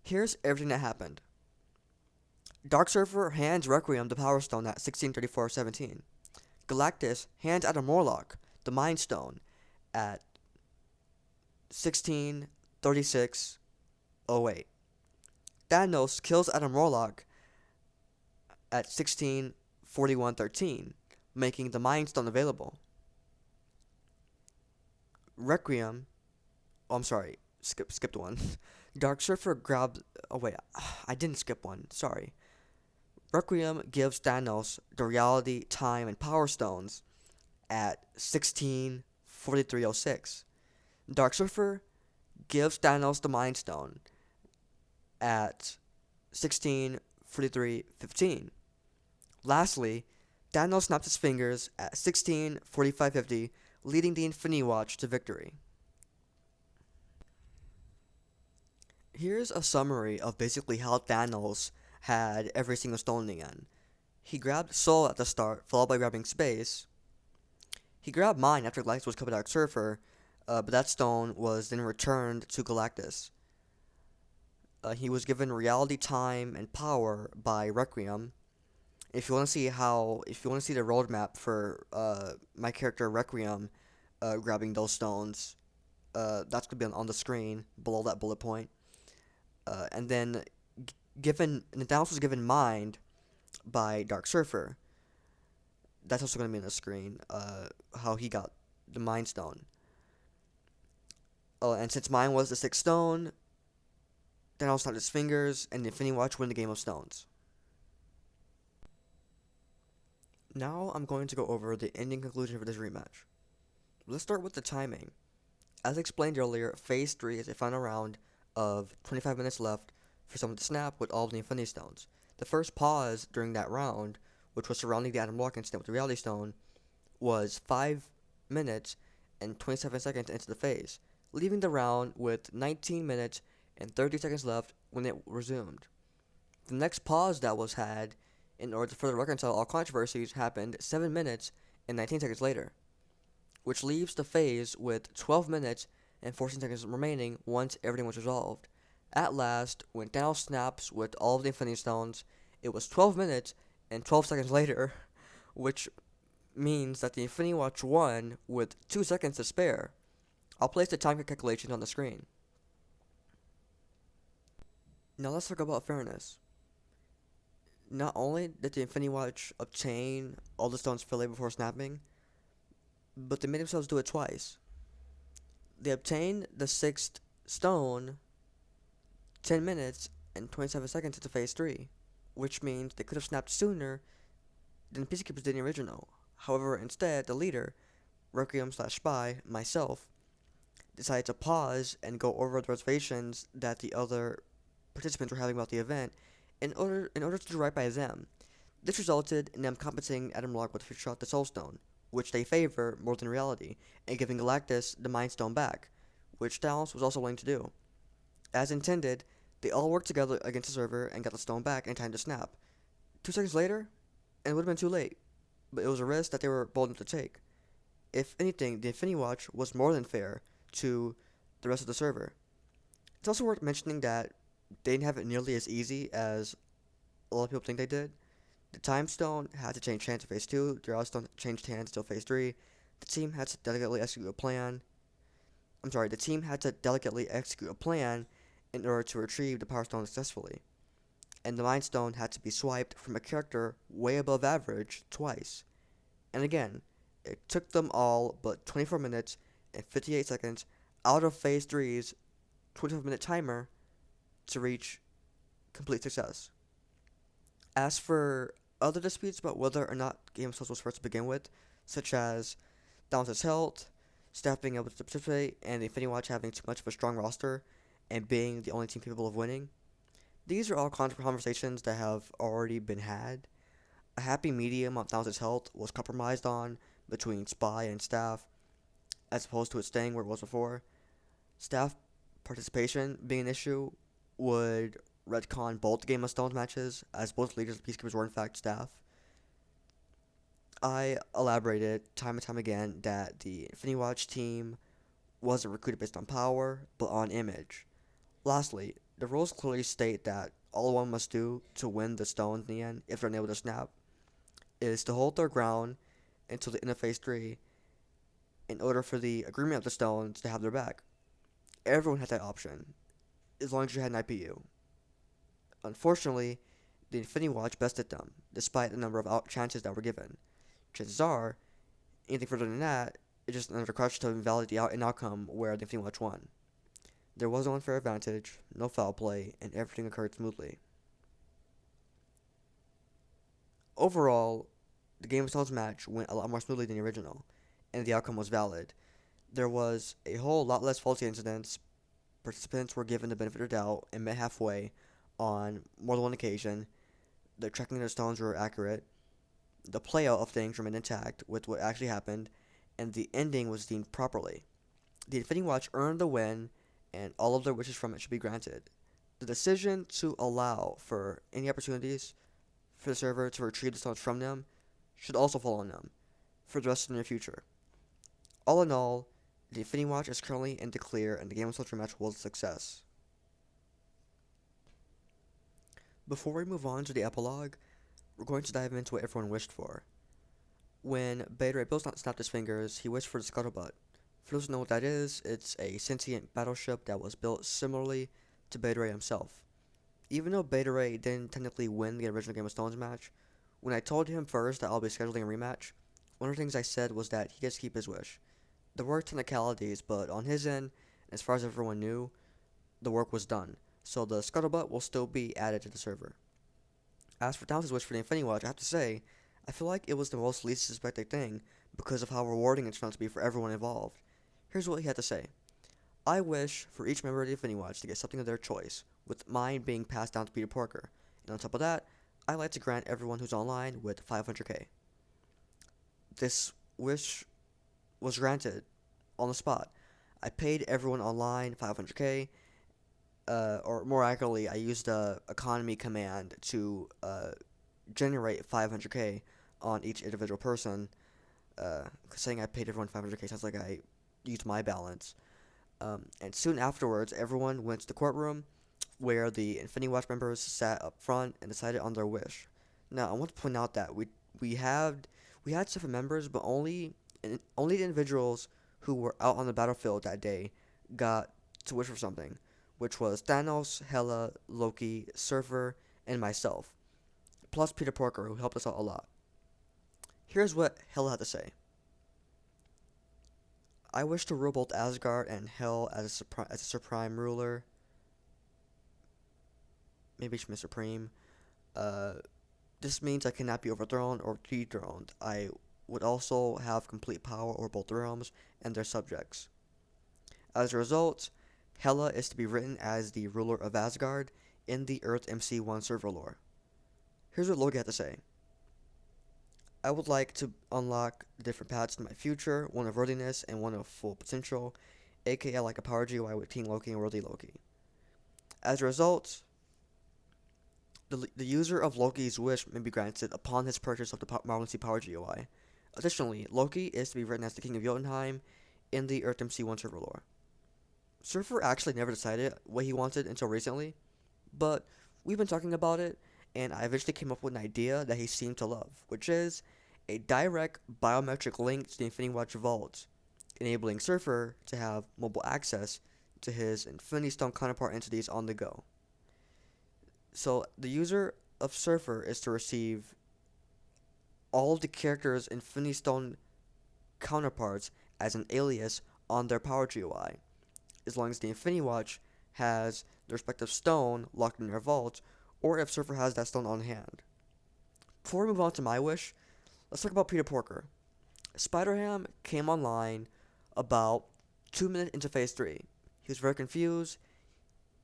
Here's everything that happened. Dark Surfer hands Requiem the Power Stone at 16:34:17. Galactus hands Adam Warlock the Mind Stone at 16:36:08. Thanos kills Adam Warlock at 16:41:13, making the Mind Stone available. Requiem, oh, I'm sorry, skipped one. Dark Surfer grabbed. Oh wait, I didn't skip one. Sorry. Requiem gives Thanos the Reality, Time, and Power Stones at 16:43:06. Dark Surfer gives Thanos the Mind Stone at 16:43:15. Lastly, Thanos snaps his fingers at 16:45:50, leading the Infinity Watch to victory. Here's a summary of basically how Thanos had every single stone again. He grabbed Soul at the start, followed by grabbing Space. He grabbed Mind after Galactus was killed by Dark Surfer, but that stone was then returned to Galactus. He was given Reality, Time, and Power by Requiem. If you want to see the roadmap for my character Requiem grabbing those stones, that's gonna be on the screen below that bullet point. And then Thanos was given Mind by Dark Surfer. That's also gonna be on the screen. How he got the Mind Stone. And since Mind was the sixth stone, Thanos snapped his fingers, and the Infinity Watch win the Game of Stones. Now I'm going to go over the ending conclusion for this rematch. Let's start with the timing. As explained earlier, Phase 3 is a final round of 25 minutes left for someone to snap with all of the Infinity Stones. The first pause during that round, which was surrounding the Adam Warlock incident with the Reality Stone, was 5 minutes and 27 seconds into the phase, leaving the round with 19 minutes and 30 seconds left when it resumed. The next pause that was had, in order to further reconcile all controversies, happened 7 minutes and 19 seconds later, which leaves the phase with 12 minutes and 14 seconds remaining once everything was resolved. At last, when Thanos snaps with all of the Infinity Stones, it was 12 minutes and 12 seconds later, which means that the Infinity Watch won with 2 seconds to spare. I'll place the time calculations on the screen. Now let's talk about fairness. Not only did the Infinity Watch obtain all the stones fully before snapping, but they made themselves do it twice. They obtained the sixth stone 10 minutes and 27 seconds into phase 3, which means they could have snapped sooner than Peacekeepers did in the original. However, instead, the leader, Requiem/Spy, myself, decided to pause and go over the reservations that the other participants were having about the event in order to do right by them. This resulted in them compensating Adam Warlock with a shot the Soul Stone, which they favor more than reality, and giving Galactus the Mind Stone back, which Thanos was also willing to do. As intended, they all worked together against the server and got the stone back in time to snap. 2 seconds later, and it would have been too late, but it was a risk that they were bold enough to take. If anything, the Infinity Watch was more than fair to the rest of the server. It's also worth mentioning that they didn't have it nearly as easy as a lot of people think they did. The Time Stone had to change hands in Phase 2, the Reality Stone changed hands until Phase 3. The team had to delicately execute a plan. The team had to delicately execute a plan in order to retrieve the Power Stone successfully. And the Mind Stone had to be swiped from a character way above average twice. And again, it took them all but 24 minutes and 58 seconds out of Phase 3's 25-minute timer to reach complete success. As for other disputes about whether or not Game of Thrones was first to begin with, such as Thanos' health, staff being able to participate, and the Infinity Watch having too much of a strong roster and being the only team capable of winning, these are all conversations that have already been had. A happy medium of Thanos' health was compromised on between Spy and staff, as opposed to it staying where it was before. Staff participation being an issue would retcon both Game of Stones matches, as both leaders and peacekeepers were in fact staff. I elaborated time and time again that the Infinity Watch team wasn't recruited based on power, but on image. Lastly, the rules clearly state that all one must do to win the stones in the end, if they're unable to snap, is to hold their ground until the end of Phase 3 in order for the agreement of the stones to have their back. Everyone had that option, as long as you had an IPU. Unfortunately, the Infinity Watch bested them, despite the number of chances that were given. Chances are, anything further than that is just another crutch to invalidate an outcome where the Infinity Watch won. There was no unfair advantage, no foul play, and everything occurred smoothly. Overall, the Game of Thrones match went a lot more smoothly than the original, and the outcome was valid. There was a whole lot less faulty incidents, participants were given the benefit of the doubt and met halfway on more than one occasion, the tracking of the stones were accurate, the playout of things remained intact with what actually happened, and the ending was deemed properly. The Infinity Watch earned the win, and all of their wishes from it should be granted. The decision to allow for any opportunities for the server to retrieve the stones from them should also fall on them for the rest of the near future. All in all, the Infinity Watch is currently in the clear, and the Game of Thrones match was a success. Before we move on to the epilogue, we're going to dive into what everyone wished for. When Beta Ray Bill snapped his fingers, he wished for the Scuttlebutt. For those who know what that is, it's a sentient battleship that was built similarly to Beta Ray himself. Even though Beta Ray didn't technically win the original Game of Stones match, when I told him first that I'll be scheduling a rematch, one of the things I said was that he gets to keep his wish. There were technicalities, but on his end, as far as everyone knew, the work was done. So the Scuttlebutt will still be added to the server. As for Thanos' wish for the Infinity Watch, I have to say, I feel like it was the most least suspected thing because of how rewarding it's found to be for everyone involved. Here's what he had to say. I wish for each member of the Infinity Watch to get something of their choice, with mine being passed down to Peter Parker. And on top of that, I'd like to grant everyone who's online with 500k. This wish was granted on the spot. I paid everyone online 500k, or more accurately, I used the economy command to generate 500k on each individual person. Saying I paid everyone 500k sounds like I used my balance. And soon afterwards, everyone went to the courtroom where the Infinity Watch members sat up front and decided on their wish. Now, I want to point out that we had 7 members, but only the individuals who were out on the battlefield that day got to wish for something, which was Thanos, Hela, Loki, Surfer, and myself, plus Peter Parker, who helped us out a lot. Here's what Hela had to say. I wish to rule both Asgard and Hell as a supreme ruler. Maybe she meant supreme. This means I cannot be overthrown or dethroned. I would also have complete power over both realms and their subjects. As a result, Hela is to be written as the ruler of Asgard in the Earth MC1 server lore. Here's what Loki had to say. I would like to unlock different paths to my future, one of worthiness and one of full potential, aka like a power GUI with Teen Loki and Worthy Loki. As a result, the user of Loki's wish may be granted upon his purchase of the Marvel MC Power GUI. Additionally, Loki is to be written as the King of Jotunheim in the Earth MC1 server lore. Surfer actually never decided what he wanted until recently, but we've been talking about it, and I eventually came up with an idea that he seemed to love, which is a direct biometric link to the Infinity Watch Vault, enabling Surfer to have mobile access to his Infinity Stone counterpart entities on the go. So the user of Surfer is to receive all of the characters' Infinity Stone counterparts as an alias on their Power GUI, as long as the Infinity Watch has the respective stone locked in their vault, or if Surfer has that stone on hand. Before we move on to my wish, let's talk about Peter Porker. Spider-Ham came online about 2 minutes into Phase 3. He was very confused,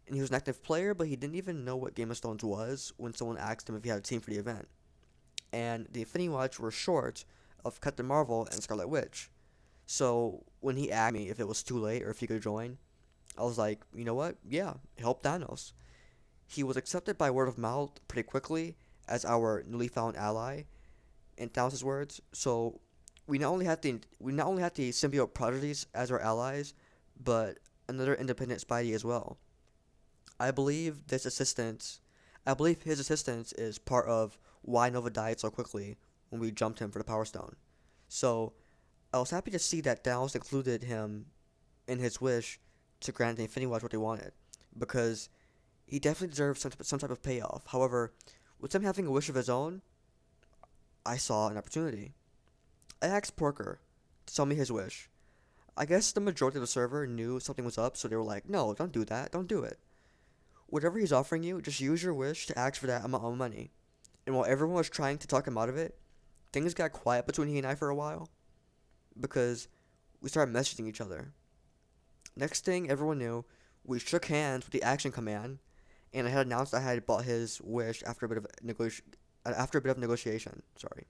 and he was an active player, but he didn't even know what Game of Stones was when someone asked him if he had a team for the event. And the Infinity Watch were short of Captain Marvel and Scarlet Witch. So when he asked me if it was too late or if he could join, I was like, you know what? Yeah, help Thanos. He was accepted by word of mouth pretty quickly as our newly found ally, in Thanos' words. So we not only had the symbiote prodigies as our allies, but another independent Spidey as well. I believe his assistance is part of why Nova died so quickly when we jumped him for the Power Stone. So I was happy to see that Thanos included him in his wish to grant the Infinity Watch what they wanted, because he definitely deserves some type of payoff. However, with him having a wish of his own, I saw an opportunity. I asked Porker to tell me his wish. I guess the majority of the server knew something was up, so they were like, no, don't do that, don't do it. Whatever he's offering you, just use your wish to ask for that amount of money. And while everyone was trying to talk him out of it, things got quiet between he and I for a while, because we started messaging each other. Next thing everyone knew, we shook hands with the action command, and I had announced I had bought his wish after a bit of negotiation. Sorry.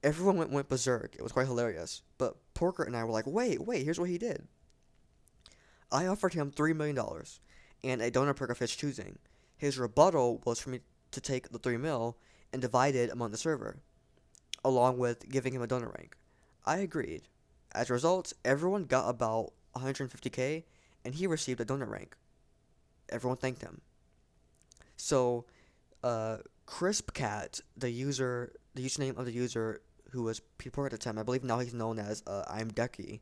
Everyone went berserk. It was quite hilarious. But Porker and I were like, wait, here's what he did. I offered him $3 million and a donor perk of his choosing. His rebuttal was for me to take the $3 million and divide it among the server, along with giving him a donor rank. I agreed. As a result, everyone got about 150k, and he received a donor rank. Everyone thanked him. So, CrispCat, the username of the user who was Peter Porker at the time, I believe now he's known as I'm Decky.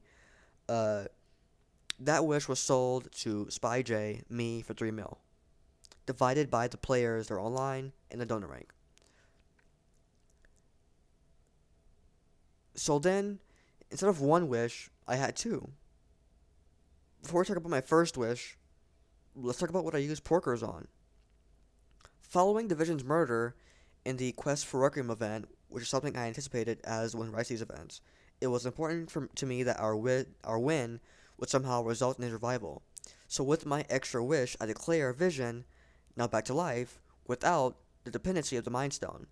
That wish was sold to SpyJ, me, for $3 million, divided by the players that are online and the donor rank. So then, instead of one wish, I had two. Before we talk about my first wish, let's talk about what I used Porkers on. Following Division's murder in the Quest for Requiem event, which is something I anticipated as one of these events, it was important to me that our win would somehow result in his revival. So with my extra wish, I declare Vision now back to life without the dependency of the Mind Stone,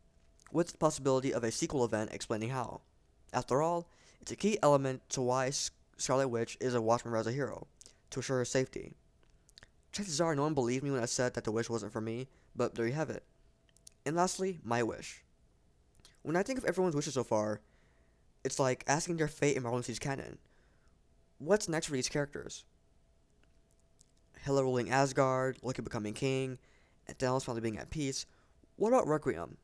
with the possibility of a sequel event explaining how. After all, it's a key element to why Scarlet Witch is a Watchman as a hero, to assure her safety. Chances are no one believed me when I said that the wish wasn't for me, but there you have it. And lastly, my wish. When I think of everyone's wishes so far, it's like asking their fate in Marvel DC's canon. What's next for these characters? Hela ruling Asgard, Loki becoming king, and Thanos finally being at peace. What about Requiem?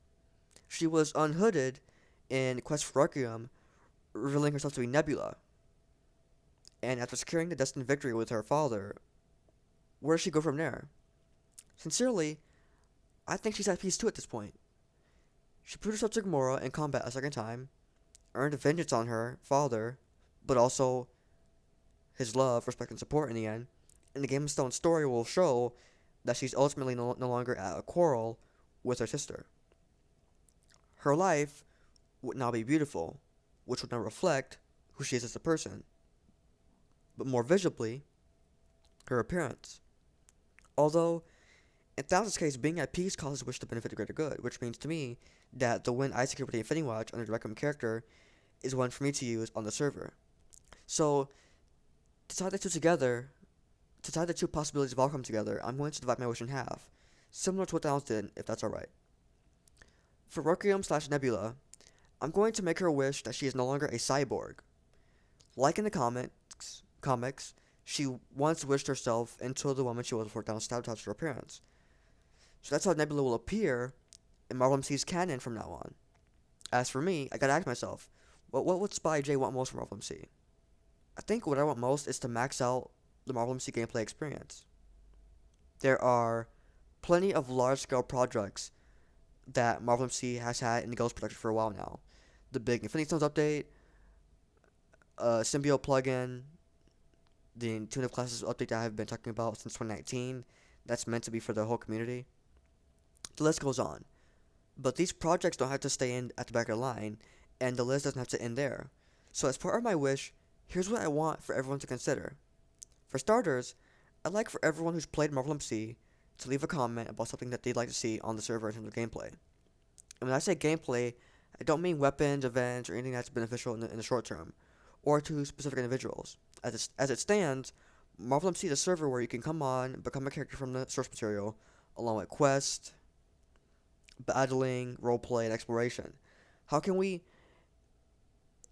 She was unhooded in Quest for Requiem, revealing herself to be Nebula. And after securing the destined victory with her father, where does she go from there? Sincerely, I think she's at peace too at this point. She proved herself to Gamora in combat a second time, earned vengeance on her father, but also his love, respect, and support in the end, and the Game of Stone story will show that she's ultimately no longer at a quarrel with her sister. Her life would now be beautiful, which would now reflect who she is as a person, but more visibly, her appearance. Although, in Thanos' case, being at peace causes wish to benefit the greater good, which means to me that the win I secured with the Infinity Watch under the Requiem character is one for me to use on the server. So, to tie the two possibilities of outcome together, I'm going to divide my wish in half, similar to what Thanos did, if that's alright. For Requiem/Nebula, I'm going to make her wish that she is no longer a cyborg. Like in the comics, She once wished herself into the woman she was before Thanos sabotaged her appearance. So that's how Nebula will appear in Marvel MC's canon from now on. As for me, I gotta ask myself, what would Spy J want most from Marvel MC? I think what I want most is to max out the Marvel MC gameplay experience. There are plenty of large-scale projects that Marvel MC has had in the Ghost production for a while now. The big Infinity Stones update, Symbiote plugin, the Intuitive Classes update that I've been talking about since 2019, that's meant to be for the whole community. The list goes on. But these projects don't have to stay in at the back of the line, and the list doesn't have to end there. So as part of my wish, here's what I want for everyone to consider. For starters, I'd like for everyone who's played Marvel MC to leave a comment about something that they'd like to see on the server in terms of gameplay. And when I say gameplay, I don't mean weapons, events, or anything that's beneficial in the short term, or to specific individuals. As it stands, Marvel MC is a server where you can come on, become a character from the source material, along with quests, battling, roleplay, and exploration. How can we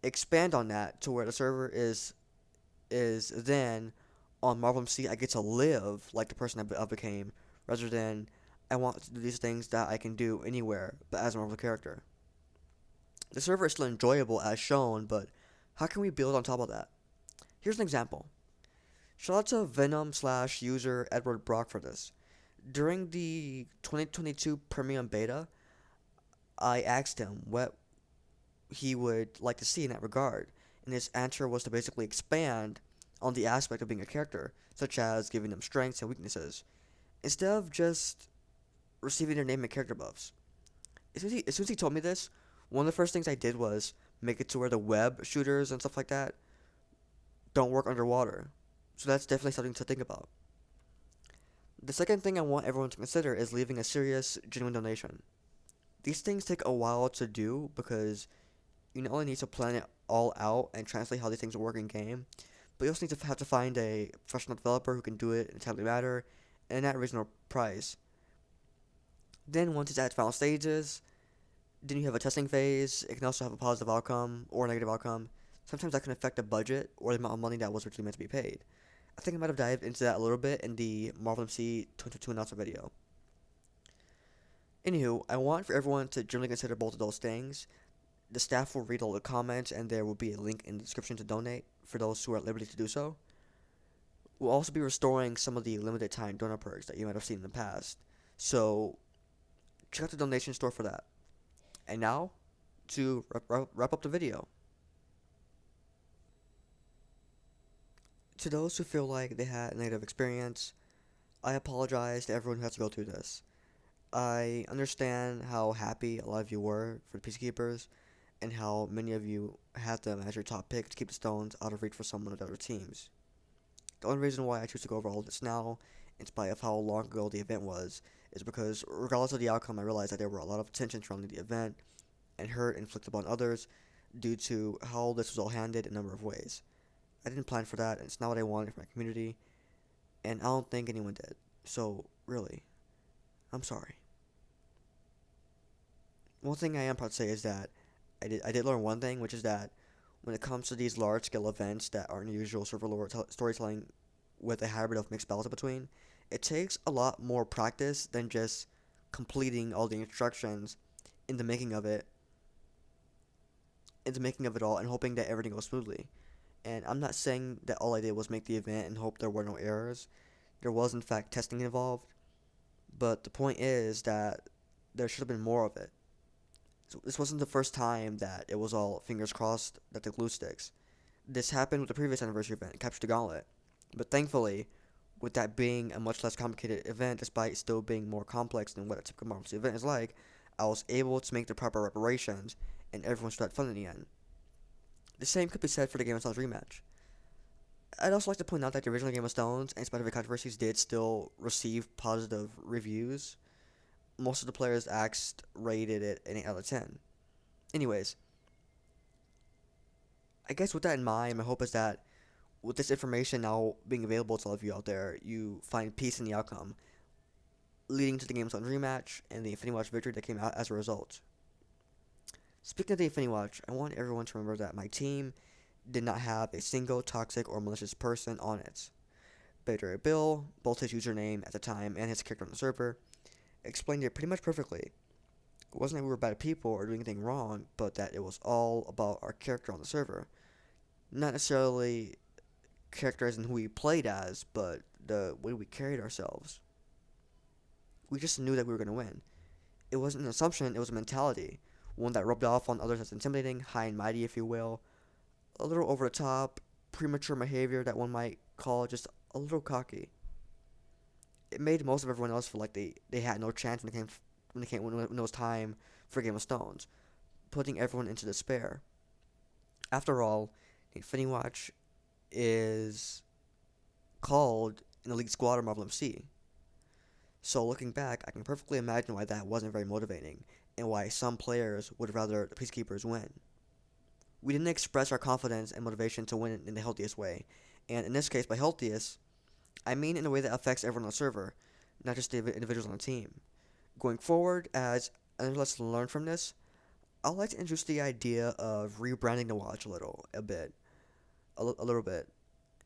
expand on that to where the server is then on Marvel MC I get to live like the person I became, rather than I want to do these things that I can do anywhere but as a Marvel character. The server is still enjoyable as shown, but how can we build on top of that? Here's an example. Shout out to Venom/user Edward Brock for this. During the 2022 Premium Beta, I asked him what he would like to see in that regard, and his answer was to basically expand on the aspect of being a character, such as giving them strengths and weaknesses, instead of just receiving their name and character buffs. As soon as he told me this, one of the first things I did was make it to where the web shooters and stuff like that don't work underwater. So that's definitely something to think about. The second thing I want everyone to consider is leaving a serious, genuine donation. These things take a while to do because you not only need to plan it all out and translate how these things work in game, but you also need to have to find a professional developer who can do it in a timely manner and at a reasonable price. Then once it's at final stages, then you have a testing phase. It can also have a positive outcome or a negative outcome. Sometimes that can affect the budget or the amount of money that was originally meant to be paid. I think I might have dived into that a little bit in the Marvel MC 2022 announcement video. Anywho, I want for everyone to generally consider both of those things. The staff will read all the comments, and there will be a link in the description to donate for those who are at liberty to do so. We'll also be restoring some of the limited time donor perks that you might have seen in the past, so check out the donation store for that. And now, to wrap up the video. To those who feel like they had a negative experience, I apologize to everyone who has to go through this. I understand how happy a lot of you were for the Peacekeepers, and how many of you had them as your top pick to keep the stones out of reach for someone of the other teams. The only reason why I choose to go over all of this now, in spite of how long ago the event was, is because regardless of the outcome, I realized that there were a lot of tensions surrounding the event, and hurt inflicted upon others, due to how this was all handled in a number of ways. I didn't plan for that, and it's not what I wanted for my community, and I don't think anyone did. So, really, I'm sorry. One thing I am proud to say is that I did learn one thing, which is that when it comes to these large-scale events that aren't usual server lore storytelling with a hybrid of mixed battles in between, it takes a lot more practice than just completing all the instructions in the making of it all and hoping that everything goes smoothly. And I'm not saying that all I did was make the event and hope there were no errors. There was in fact testing involved, but the point is that there should have been more of it. So this wasn't the first time that it was all fingers crossed that the glue sticks. This happened with the previous anniversary event, Capture the Gauntlet. But thankfully, with that being a much less complicated event, despite still being more complex than what a typical Marvel event is like, I was able to make the proper reparations, and everyone still had fun in the end. The same could be said for the Game of Thrones rematch. I'd also like to point out that the original Game of Thrones, in spite of the controversies, did still receive positive reviews. Most of the players asked rated it an 8 out of 10. Anyways, I guess with that in mind, my hope is that with this information now being available to all of you out there, you find peace in the outcome, leading to the Game of Thrones rematch and the Infinity Watch victory that came out as a result. Speaking of the Infinity Watch, I want everyone to remember that my team did not have a single toxic or malicious person on it. Bader Bill, both his username at the time and his character on the server, explained it pretty much perfectly. It wasn't that we were bad people or doing anything wrong, but that it was all about our character on the server. Not necessarily characters and who we played as, but the way we carried ourselves. We just knew that we were going to win. It wasn't an assumption, it was a mentality. One that rubbed off on others as intimidating, high and mighty, if you will. A little over the top, premature behavior that one might call just a little cocky. It made most of everyone else feel like they had no chance when it was time for Game of Stones, putting everyone into despair. After all, Infinity Watch is called an elite squad or Marvel MC. So looking back, I can perfectly imagine why that wasn't very motivating, and why some players would rather the Peacekeepers win. We didn't express our confidence and motivation to win in the healthiest way, and in this case, by healthiest, I mean in a way that affects everyone on the server, not just the individuals on the team. Going forward, as another lesson learned from this, I'd like to introduce the idea of rebranding the watch a little bit,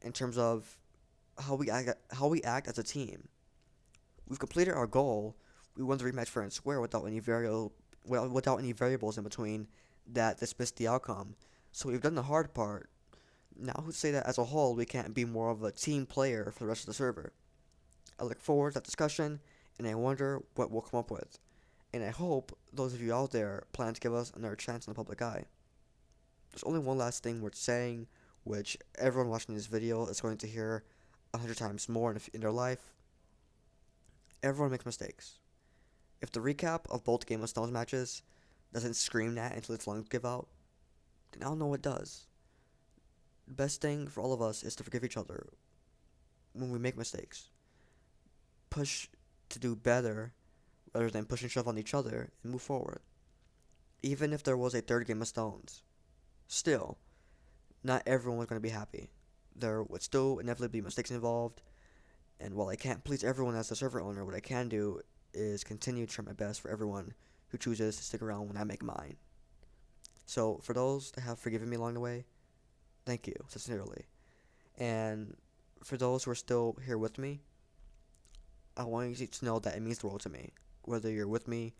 in terms of how we act as a team. We've completed our goal. We won the rematch fair and square without any variables in between that dismissed the outcome. So we've done the hard part. Now who's to say that as a whole we can't be more of a team player for the rest of the server? I look forward to that discussion, and I wonder what we'll come up with. And I hope those of you out there plan to give us another chance in the public eye. There's only one last thing worth saying, which everyone watching this video is going to hear 100 times more in their life. Everyone makes mistakes. If the recap of both Game of Stones matches doesn't scream that until its lungs give out, then I don't know what does. The best thing for all of us is to forgive each other when we make mistakes. Push to do better rather than push and shove on each other, and move forward. Even if there was a third Game of Stones, still, not everyone was going to be happy. There would still inevitably be mistakes involved, and while I can't please everyone as a server owner, what I can do is continue to try my best for everyone who chooses to stick around when I make mine. So, for those that have forgiven me along the way, thank you, sincerely. And for those who are still here with me, I want you to know that it means the world to me. Whether you're with me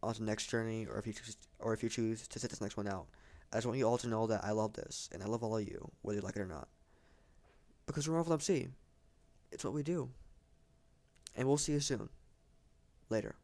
on the next journey, or if you choose to sit this next one out, I just want you all to know that I love this, and I love all of you, whether you like it or not. Because we're Marvel MC. It's what we do. And we'll see you soon. Later.